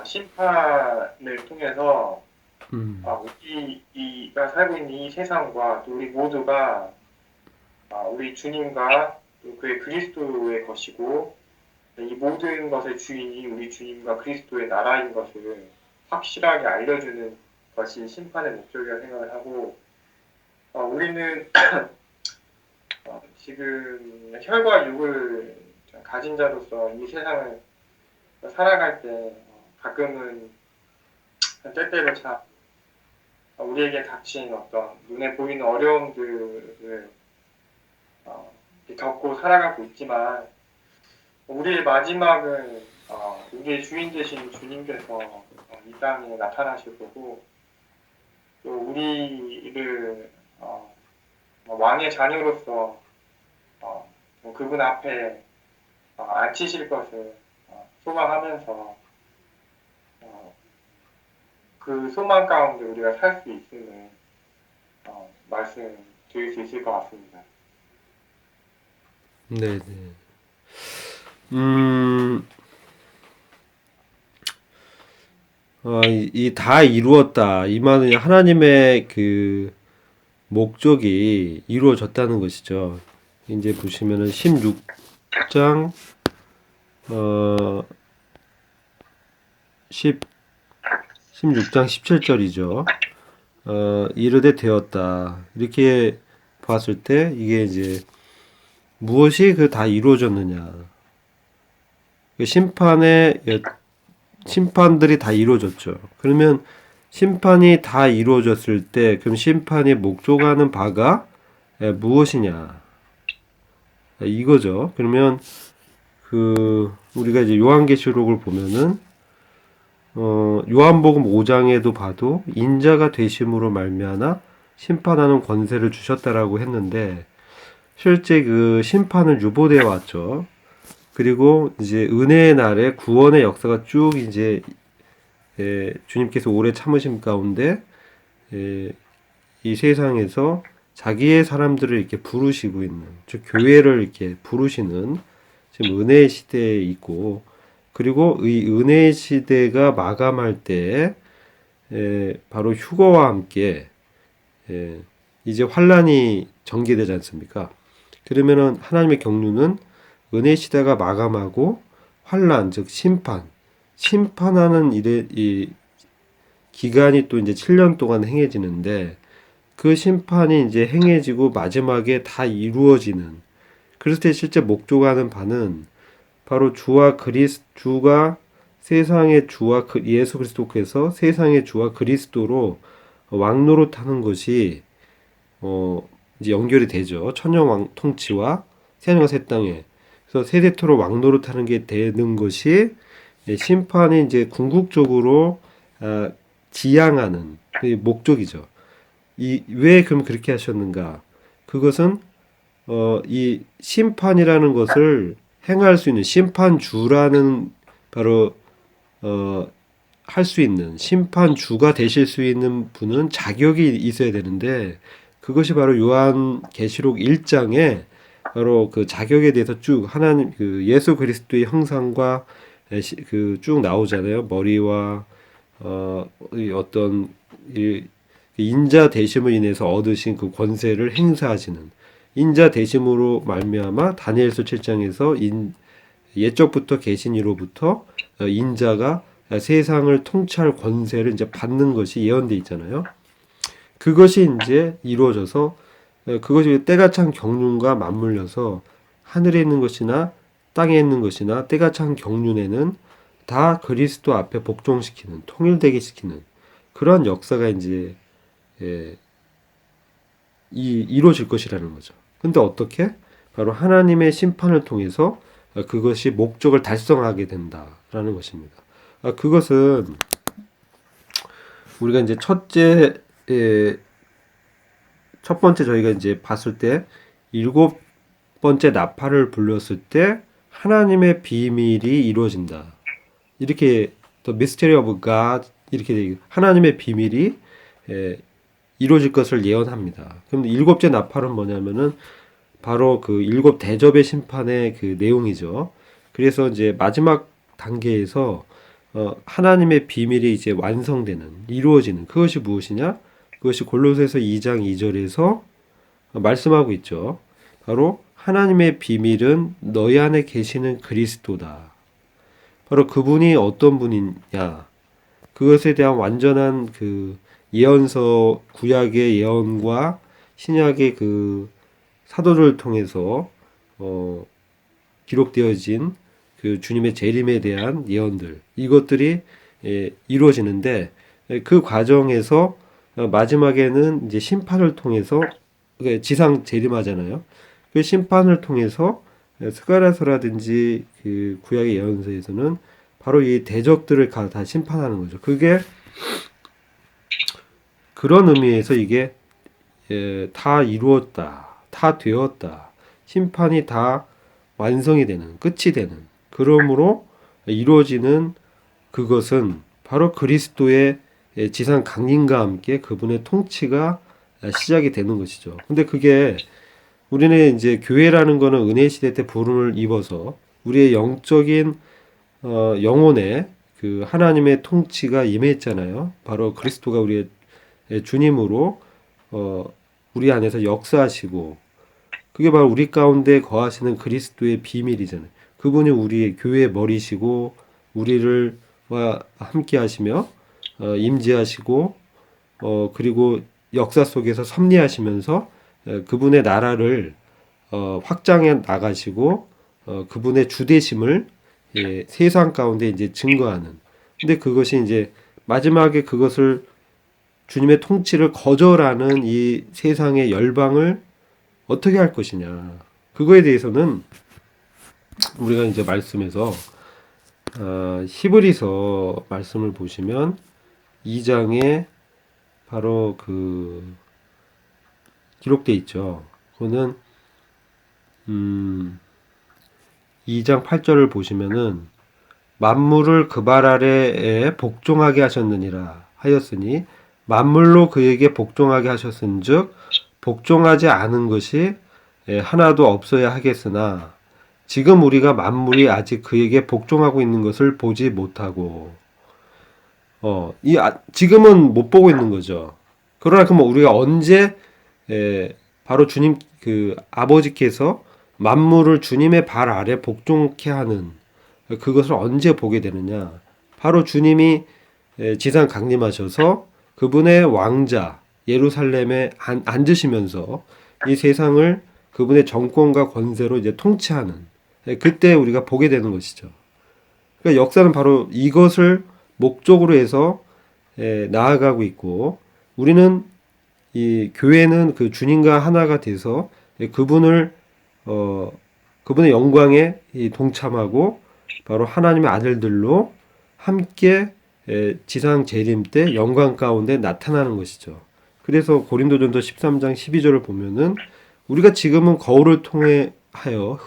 심판을 통해서 음, 우리가 살고 있는 이 세상과 또 우리 모두가 우리 주님과 또 그의 그리스도의 것이고 이 모든 것의 주인이 우리 주님과 그리스도의 나라인 것을 확실하게 알려주는 것이 심판의 목적이라고 생각을 하고 우리는 지금 혈과 육을 가진 자로서 이 세상을 살아갈 때 가끔은 때때로 참 우리에게 닥친 어떤 눈에 보이는 어려움들을 겪고 살아가고 있지만 우리의 마지막은 우리의 주인 되신 주님께서 이 땅에 나타나실 거고 또 우리를 왕의 자녀로서 그분 앞에 앉히실 것을 소망하면서 그 소망 가운데 우리가 살 수 있음을 말씀드릴 수 있을 것 같습니다. 네네. 음, 이 다 이루었다. 이 말은 하나님의 그 목적이 이루어졌다는 것이죠. 이제 보시면은 16장, 16장 17절이죠. 이르되 되었다. 이렇게 봤을 때 이게 이제 무엇이 그 다 이루어졌느냐. 그 심판들이 다 이루어졌죠. 그러면 심판이 다 이루어졌을 때 그럼 심판이 목적하는 바가 무엇이냐. 이거죠. 그러면 우리가 이제 요한계시록을 보면은 요한복음 5장에도 봐도 인자가 되심으로 말미암아 심판하는 권세를 주셨다라고 했는데 실제 그 심판은 유보되어 왔죠. 그리고 이제 은혜의 날에 구원의 역사가 쭉 이제 주님께서 오래 참으심 가운데 이 세상에서 자기의 사람들을 이렇게 부르시고 있는, 즉 교회를 이렇게 부르시는 지금 은혜의 시대에 있고, 그리고 이 은혜의 시대가 마감할 때 바로 휴거와 함께 이제 환란이 전개되지 않습니까? 그러면은 하나님의 경륜은 은혜 시대가 마감하고 환란, 즉 심판하는 이 기간이 또 이제 7년 동안 행해지는데 그 심판이 이제 행해지고 마지막에 다 이루어지는, 그랬을 때 실제 목적하는 바는 바로 주가 세상의 주와 예수 그리스도께서 세상의 주와 그리스도로 왕노릇하는 것이 이제 연결이 되죠. 천년 통치와 새하늘과 새 땅에. 그래서 세대토로 왕노릇하는 게 되는 것이 심판이 이제 궁극적으로 지향하는 목적이죠. 왜 그럼 그렇게 하셨는가? 그것은 이 심판이라는 것을 행할 수 있는 심판주라는 바로 할 수 있는 심판주가 되실 수 있는 분은 자격이 있어야 되는데 그것이 바로 요한계시록 1장에 바로 그 자격에 대해서 쭉 하나님 그 예수 그리스도의 형상과 그 쭉 나오잖아요. 머리와 어떤 인자 되심을 인해서 얻으신 그 권세를 행사하시는 인자 되심으로 말미암아 다니엘서 7장에서 옛적부터 계신 이로부터 인자가 세상을 통치할 권세를 이제 받는 것이 예언돼 있잖아요. 그것이 이제 이루어져서 그것이 때가 찬 경륜과 맞물려서 하늘에 있는 것이나 땅에 있는 것이나 때가 찬 경륜에는 다 그리스도 앞에 복종시키는 통일되게 시키는 그러한 역사가 이제 이루어질 것이라는 거죠. 근데 어떻게? 바로 하나님의 심판을 통해서 그것이 목적을 달성하게 된다라는 것입니다. 그것은 우리가 이제 첫 번째 저희가 이제 봤을 때 7번째 나팔을 불렀을 때 하나님의 비밀이 이루어진다. 이렇게 The Mystery of God 이렇게 하나님의 비밀이 이루어질 것을 예언합니다. 그럼 7째 나팔은 뭐냐면은 바로 그 7 대접의 심판의 그 내용이죠. 그래서 이제 마지막 단계에서 하나님의 비밀이 이제 완성되는, 이루어지는 그것이 무엇이냐? 그것이 골로새서 2장 2절에서 말씀하고 있죠. 바로 하나님의 비밀은 너희 안에 계시는 그리스도다. 바로 그분이 어떤 분이냐? 그것에 대한 완전한 그 예언서, 구약의 예언과 신약의 그 사도를 통해서 기록되어진 그 주님의 재림에 대한 예언들, 이것들이 이루어지는데, 그 과정에서 마지막에는 이제 심판을 통해서, 지상 재림하잖아요. 그 심판을 통해서 스가랴서라든지 그 구약의 예언서에서는 바로 이 대적들을 다 심판하는 거죠. 그게 그런 의미에서 이게 다 이루었다, 다 되었다, 심판이 다 완성이 되는, 끝이 되는, 그러므로 이루어지는 그것은 바로 그리스도의 지상 강림과 함께 그분의 통치가 시작이 되는 것이죠. 근데 그게 우리는 이제 교회라는 거는 은혜 시대 때 부름을 입어서 우리의 영적인 영혼에 그 하나님의 통치가 임했잖아요. 바로 그리스도가 우리의 주님으로 우리 안에서 역사하시고, 그게 바로 우리 가운데 거하시는 그리스도의 비밀이잖아요. 그분이 우리의 교회의 머리시고 우리를 함께 하시며 임재하시고 그리고 역사 속에서 섭리하시면서 그분의 나라를 확장해 나가시고 그분의 주대심을 세상 가운데 이제 증거하는. 근데 그것이 이제 마지막에 그것을 주님의 통치를 거절하는 이 세상의 열방을 어떻게 할 것이냐. 그거에 대해서는 우리가 이제 말씀에서 히브리서 말씀을 보시면 2장에 바로 그 기록돼 있죠. 그거는 2장 8절을 보시면은 만물을 그 발 아래에 복종하게 하셨느니라 하였으니 만물로 그에게 복종하게 하셨은즉 복종하지 않은 것이 하나도 없어야 하겠으나 지금 우리가 만물이 아직 그에게 복종하고 있는 것을 보지 못하고 지금은 못 보고 있는 거죠. 그러나 그럼 우리가 언제 바로 주님 그 아버지께서 만물을 주님의 발 아래 복종케 하는 그것을 언제 보게 되느냐? 바로 주님이 지상 강림하셔서 그분의 왕자 예루살렘에 앉으시면서 이 세상을 그분의 정권과 권세로 이제 통치하는 그때 우리가 보게 되는 것이죠. 그러니까 역사는 바로 이것을 목적으로 해서 나아가고 있고, 우리는 이 교회는 그 주님과 하나가 돼서 그분의 영광에 동참하고 바로 하나님의 아들들로 함께 지상 재림 때 영광 가운데 나타나는 것이죠. 그래서 고린도전서 13장 12절을 보면은 우리가 지금은 거울을 통해 하여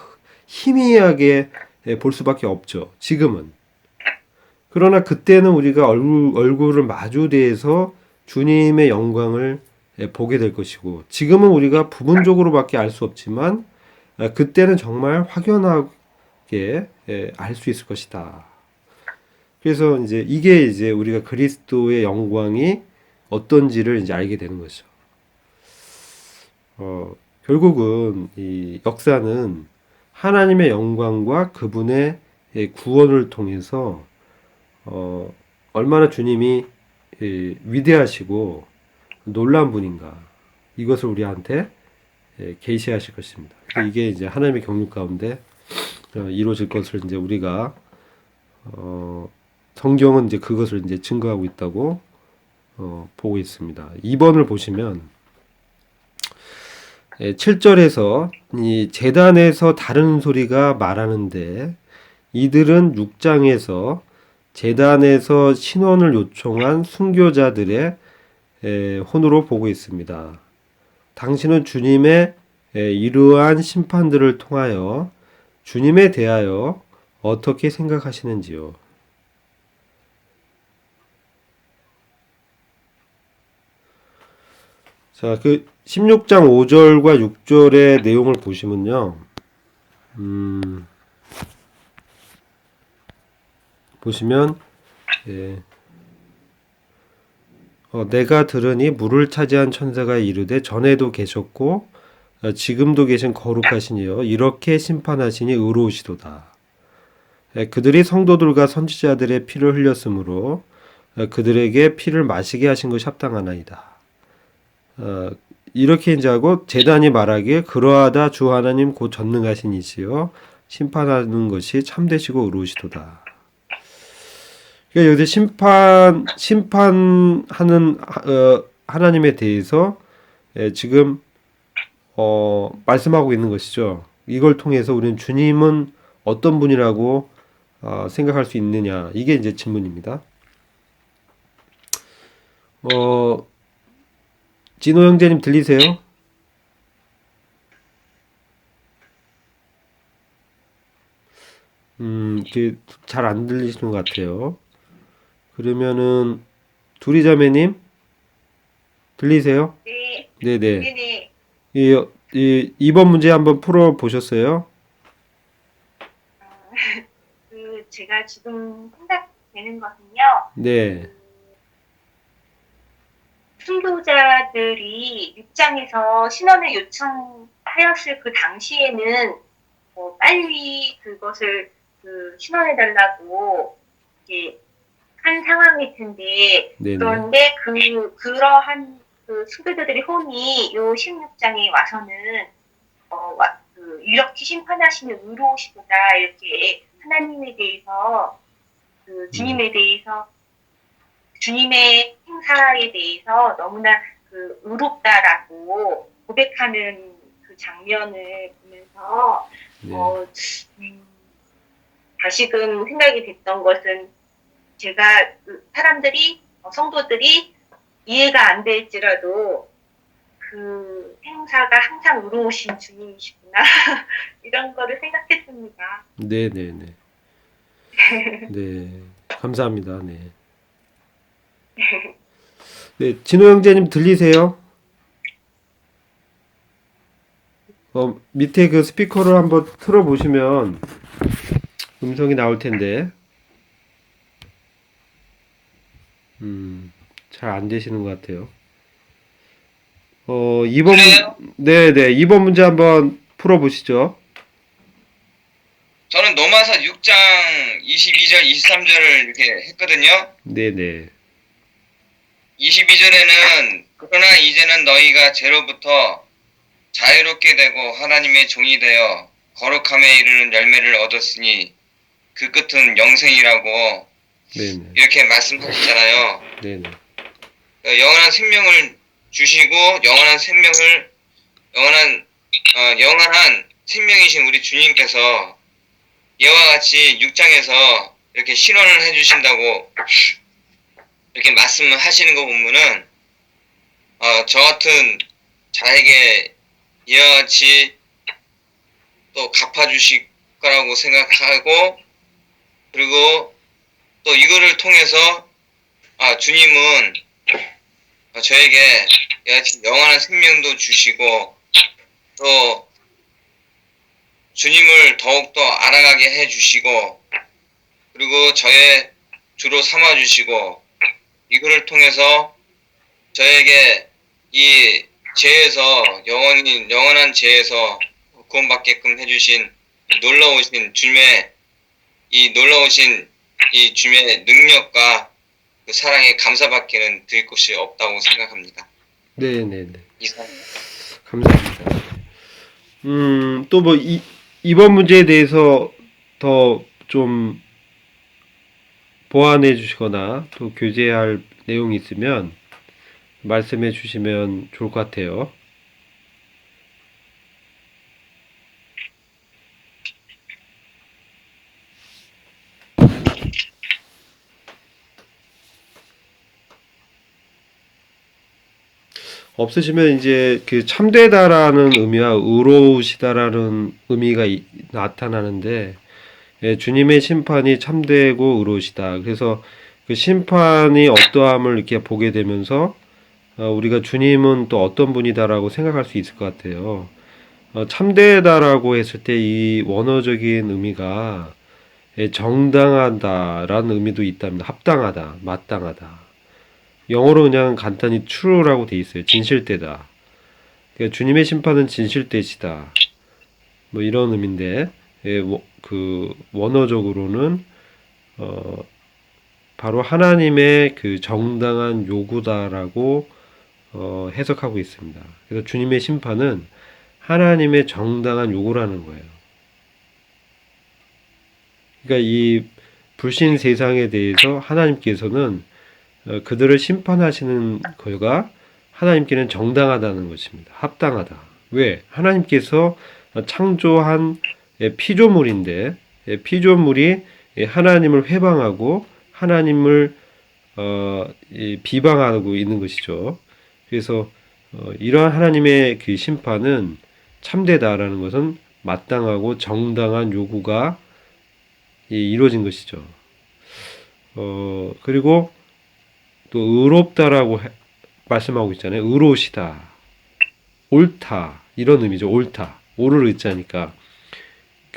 희미하게 볼 수밖에 없죠. 지금은. 그러나 그때는 우리가 얼굴을 마주대해서 주님의 영광을 보게 될 것이고, 지금은 우리가 부분적으로밖에 알 수 없지만 그때는 정말 확연하게 알 수 있을 것이다. 그래서 이게 이제 우리가 그리스도의 영광이 어떤지를 이제 알게 되는 거죠. 결국은 이 역사는 하나님의 영광과 그분의 구원을 통해서 얼마나 주님이 위대하시고 놀라운 분인가, 이것을 우리한테 계시하실 것입니다. 이게 이제 하나님의 경륜 가운데 이루어질 것을 이제 우리가 성경은 이제 그것을 이제 증거하고 있다고 보고 있습니다. 2번을 보시면 7절에서 이 제단에서 다른 소리가 말하는데 이들은 6장에서 제단에서 신원을 요청한 순교자들의 혼으로 보고 있습니다. 당신은 주님의 이러한 심판들을 통하여 주님에 대하여 어떻게 생각하시는지요? 자, 그 16장 5절과 6절의 내용을 보시면요. 보시면 예. 내가 들으니 물을 차지한 천사가 이르되 전에도 계셨고 지금도 계신 거룩하신 이여 이렇게 심판하시니 의로우시도다. 그들이 성도들과 선지자들의 피를 흘렸으므로 그들에게 피를 마시게 하신 것이 합당하나이다. 이렇게 이제 하고 제단이 말하기에 그러하다 주 하나님 곧 전능하신 이시여 심판하는 것이 참되시고 의로우시도다. 그러니까 여기서 심판하는 하나님에 대해서 지금 말씀하고 있는 것이죠. 이걸 통해서 우리는 주님은 어떤 분이라고 생각할 수 있느냐, 이게 이제 질문입니다. 진호 형제님 들리세요? 잘 안 들리시는 것 같아요. 그러면은 두리자매님 들리세요? 네, 네네. 네네. 이번 문제 한번 풀어 보셨어요? 제가 지금 생각되는 것은요, 네, 순교자들이 입장에서 신원을 요청하였을 그 당시에는 빨리 그것을 신원해달라고 이렇게 한 상황일 텐데, 네네. 그런데 그러한 순교자들의 혼이 요 16장에 와서는 이렇게 심판하시는 의로우시도다, 이렇게 하나님에 대해서 주님에 대해서 주님의 행사에 대해서 너무나 의롭다라고 고백하는 그 장면을 보면서 네. 다시금 생각이 됐던 것은 제가 사람들이 성도들이 이해가 안 될지라도 그 행사가 항상 의로우신 주님이시구나 이런 거를 생각했습니다. 네네네. 네, 감사합니다. 네. 네, 진호 형제님 들리세요? 밑에 그 스피커를 한번 틀어보시면 음성이 나올 텐데, 잘 안 되시는 것 같아요. 네네, 2번 문제 한번 풀어보시죠. 저는 로마서 6장 22절, 23절을 이렇게 했거든요. 네네. 22절에는 그러나 이제는 너희가 죄로부터 자유롭게 되고 하나님의 종이 되어 거룩함에 이르는 열매를 얻었으니 그 끝은 영생이라고 네네. 이렇게 말씀하셨잖아요. 네네. 영원한 생명을 주시고 영원한 생명이신 우리 주님께서 이와 같이 6장에서 이렇게 신원을 해주신다고 이렇게 말씀을 하시는 거 보면은 저 같은 자에게 이와 같이 또 갚아주실 거라고 생각하고, 그리고 또 이거를 통해서 주님은 저에게 이와 같이 영원한 생명도 주시고 또 주님을 더욱더 알아가게 해주시고 그리고 저의 주로 삼아주시고 이거를 통해서 저에게 이 죄에서 영원한 죄에서 구원받게끔 해주신 놀라우신 주님의 이 주님의 능력과 그 사랑에 감사밖에는 드릴 것이 없다고 생각합니다. 네네네. 이상. 감사합니다. 또 뭐 이번 문제에 대해서 더 좀 보완해 주시거나 또 교제할 내용이 있으면 말씀해 주시면 좋을 것 같아요. 없으시면 이제 그 참되다라는 의미와 의로우시다라는 의미가 나타나는데, 주님의 심판이 참되고 의로우시다. 그래서 그 심판이 어떠함을 이렇게 보게 되면서 우리가 주님은 또 어떤 분이다라고 생각할 수 있을 것 같아요. 참되다라고 했을 때 이 원어적인 의미가 정당하다라는 의미도 있답니다. 합당하다, 마땅하다. 영어로 그냥 간단히 true라고 돼 있어요. 진실되다. 그러니까 주님의 심판은 진실되시다. 뭐 이런 의미인데, 그 원어적으로는 바로 하나님의 그 정당한 요구다라고 해석하고 있습니다. 그래서 주님의 심판은 하나님의 정당한 요구라는 거예요. 그러니까 이 불신 세상에 대해서 하나님께서는 그들을 심판하시는 거가 하나님께는 정당하다는 것입니다. 합당하다. 왜? 하나님께서 창조한 피조물인데 피조물이 하나님을 회방하고 하나님을 비방하고 있는 것이죠. 그래서 이러한 하나님의 그 심판은 참되다라는 것은 마땅하고 정당한 요구가 이루어진 것이죠. 그리고 또 의롭다라고 말씀하고 있잖아요. 의로우시다, 옳다 이런 의미죠. 옳다, 옳을 의자니까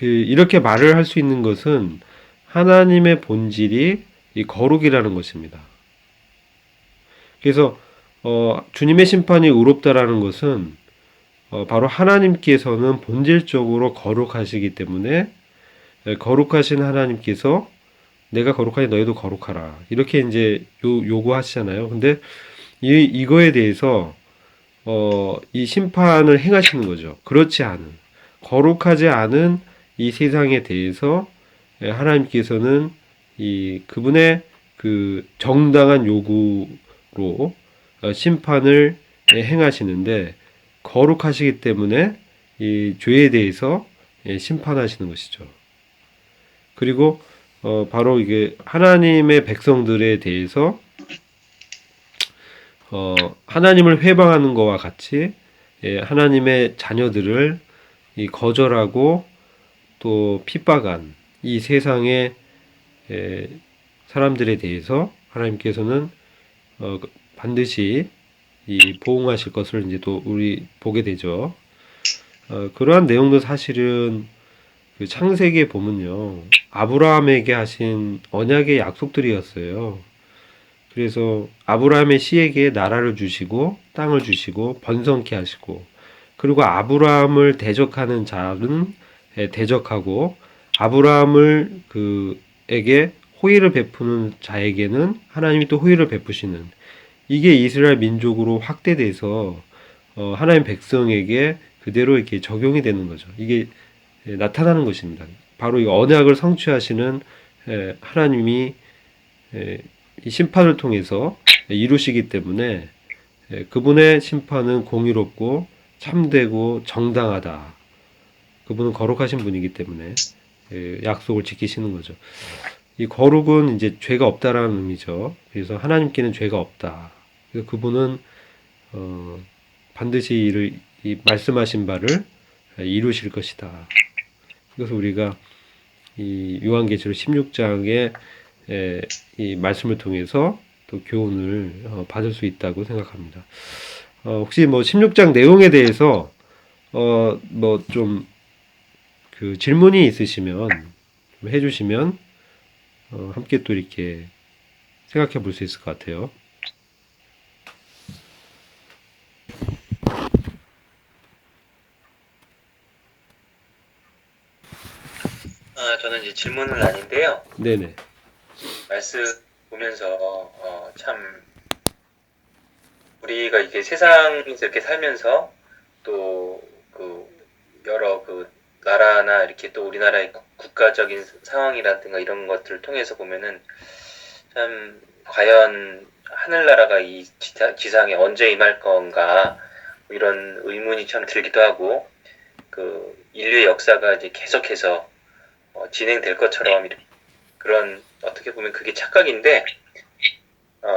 이렇게 말을 할 수 있는 것은 하나님의 본질이 이 거룩이라는 것입니다. 그래서 주님의 심판이 의롭다라는 것은 바로 하나님께서는 본질적으로 거룩하시기 때문에 거룩하신 하나님께서 내가 거룩하니 너희도 거룩하라 이렇게 이제 요구하시잖아요. 근데 이거에 대해서 이 심판을 행하시는 거죠. 그렇지 않은 거룩하지 않은 이 세상에 대해서 하나님께서는 그분의 그 정당한 요구로 심판을 행하시는데 거룩하시기 때문에 이 죄에 대해서 심판하시는 것이죠. 그리고 바로 이게 하나님의 백성들에 대해서 하나님을 회방하는 것과 같이 하나님의 자녀들을 거절하고 또 핍박한 이 세상의 사람들에 대해서 하나님께서는 반드시 보응하실 것을 이제 또 우리 보게 되죠. 그러한 내용도 사실은 그 창세기에 보면요, 아브라함에게 하신 언약의 약속들이었어요. 그래서 아브라함의 씨에게 나라를 주시고 땅을 주시고 번성케 하시고, 그리고 아브라함을 대적하는 자는 대적하고, 아브라함을 그에게 호의를 베푸는 자에게는 하나님이 또 호의를 베푸시는, 이게 이스라엘 민족으로 확대돼서 하나님 백성에게 그대로 이렇게 적용이 되는 거죠. 이게 나타나는 것입니다. 바로 이 언약을 성취하시는 하나님이 이 심판을 통해서 이루시기 때문에 그분의 심판은 공의롭고 참되고 정당하다. 그분은 거룩하신 분이기 때문에 약속을 지키시는 거죠. 이 거룩은 이제 죄가 없다라는 의미죠. 그래서 하나님께는 죄가 없다. 그래서 그분은 반드시 이 말씀하신 바를 이루실 것이다. 그래서 우리가 이 요한계시록 16장의 이 말씀을 통해서 또 교훈을 받을 수 있다고 생각합니다. 혹시 뭐 16장 내용에 대해서 뭐 좀 그 질문이 있으시면 좀 해주시면 함께 또 이렇게 생각해 볼 수 있을 것 같아요. 저는 이제 질문은 아닌데요. 네네. 말씀 보면서 참 우리가 이게 세상에서 이렇게 살면서 또 그 여러 그 나라나 이렇게 또 우리나라의 국가적인 상황이라든가 이런 것들을 통해서 보면은 참 과연 하늘나라가 이 지상에 언제 임할 건가 이런 의문이 참 들기도 하고, 그 인류의 역사가 이제 계속해서 진행될 것처럼 그런, 어떻게 보면 그게 착각인데,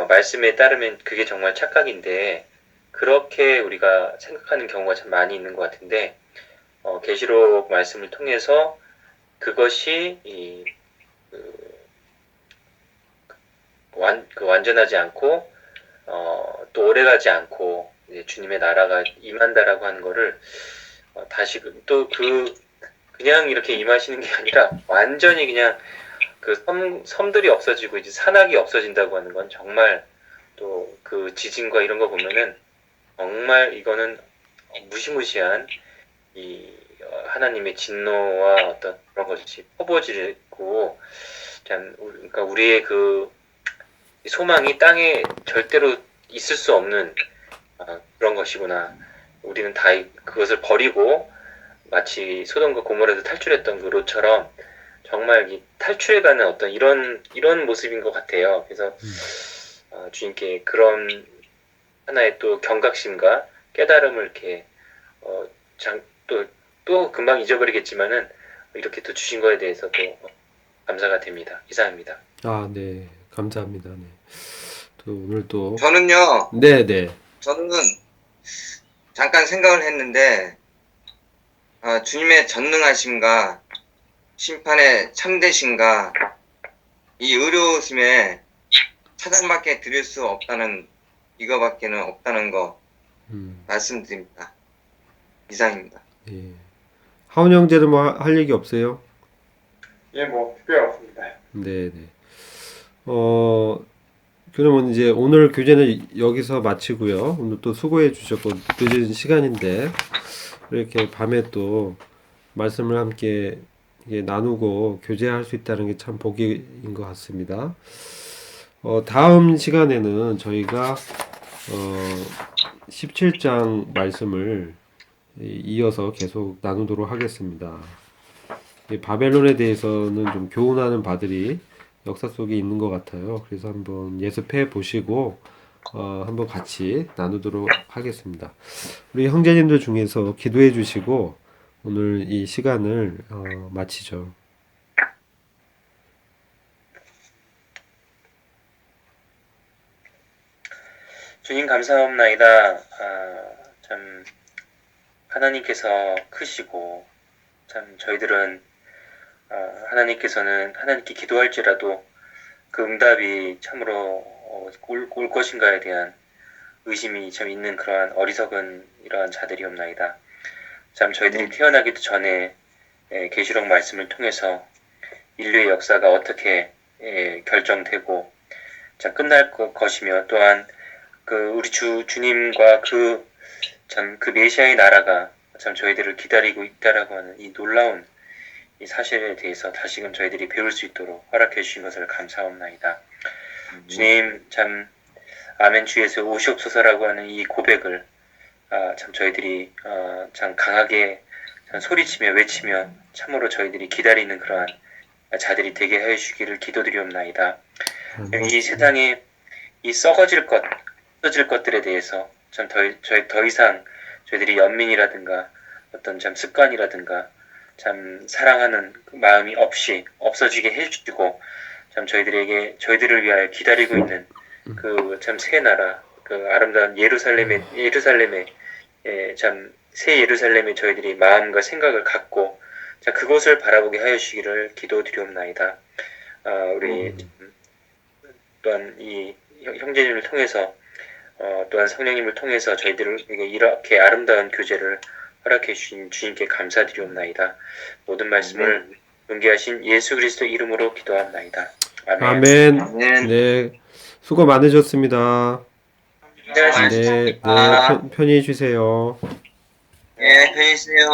말씀에 따르면 그게 정말 착각인데, 그렇게 우리가 생각하는 경우가 참 많이 있는 것 같은데, 계시록 말씀을 통해서 그것이 완전하지 않고 또 오래가지 않고 이제 주님의 나라가 임한다라고 하는 거를 다시 또 그냥 이렇게 임하시는 게 아니라 완전히 그냥 그 섬들이 없어지고 이제 산악이 없어진다고 하는 건 정말 또 그 지진과 이런 거 보면은 정말 이거는 무시무시한 이 하나님의 진노와 어떤 그런 것이 퍼부어지고 참 그러니까 우리의 그 소망이 땅에 절대로 있을 수 없는 그런 것이구나. 우리는 다 그것을 버리고 마치 소돔과 고모라에서 탈출했던 그 롯처럼 정말 이 탈출해가는 어떤 이런 모습인 것 같아요. 그래서 주님께 그런 하나의 또 경각심과 깨달음을 이렇게 또 금방 잊어버리겠지만은 이렇게 또 주신 거에 대해서 또 감사가 됩니다. 이상입니다. 아, 네. 감사합니다. 네. 또 오늘 또 저는요, 네, 네. 저는 잠깐 생각을 했는데, 주님의 전능하심과 심판의 참되심과 이 의로우심에 차단밖에 드릴 수 없다는, 이거밖에는 없다는 거 말씀드립니다. 이상입니다. 예. 하원 형제는 뭐 할 얘기 없어요? 예, 뭐 특별히 없습니다. 네, 네. 그러면 이제 오늘 교제는 여기서 마치고요. 오늘 또 수고해 주셨고 늦은 시간인데 이렇게 밤에 또 말씀을 함께 이게 나누고 교제할 수 있다는 게 참 복인 것 같습니다. 다음 시간에는 저희가 17장 말씀을 이어서 계속 나누도록 하겠습니다. 이 바벨론에 대해서는 좀 교훈하는 바들이 역사 속에 있는 것 같아요. 그래서 한번 예습해 보시고 한번 같이 나누도록 하겠습니다. 우리 형제님들 중에서 기도해 주시고 오늘 이 시간을 마치죠. 주님 감사합나이다. 참 하나님께서 크시고 참 저희들은 하나님께서는 하나님께 기도할지라도 그 응답이 참으로 올 것인가에 대한 의심이 참 있는 그러한 어리석은 이러한 자들이옵나이다. 참 저희들이 태어나기도 전에 계시록 말씀을 통해서 인류의 역사가 어떻게 결정되고 참 끝날 것이며 또한 그 우리 주님과 그 메시아의 나라가 참 저희들을 기다리고 있다라고 하는 이 놀라운 이 사실에 대해서 다시금 저희들이 배울 수 있도록 허락해 주신 것을 감사합나이다. 주님 참 아멘 주에서 오시옵소서라고 하는 이 고백을 참 저희들이 참 강하게 참 소리치며 외치며 참으로 저희들이 기다리는 그러한 자들이 되게 하여 주기를 기도드리옵나이다. 이 세상에 이 썩어질 것들에 대해서 참 더 이상 저희들이 연민이라든가 어떤 참 습관이라든가 참 사랑하는 그 마음이 없어지게 해주고 참 저희들을 위하여 기다리고 있는 그 참 새 나라 그 아름다운 예루살렘의 참 새 예루살렘에 저희들이 마음과 생각을 갖고 자 그것을 바라보게 하여 주시기를 기도드리옵나이다. 우리 또한 이 형제님을 통해서 또한 성령님을 통해서 저희들에게 이렇게 아름다운 교제를 허락해 주신 주님께 감사드리옵나이다. 모든 말씀을 용기하신 예수 그리스도 이름으로 기도합나이다. 아멘. 아멘. 아멘. 네. 수고 많으셨습니다. 네, 네, 네. 편히 쉬세요. 예, 편히 쉬세요.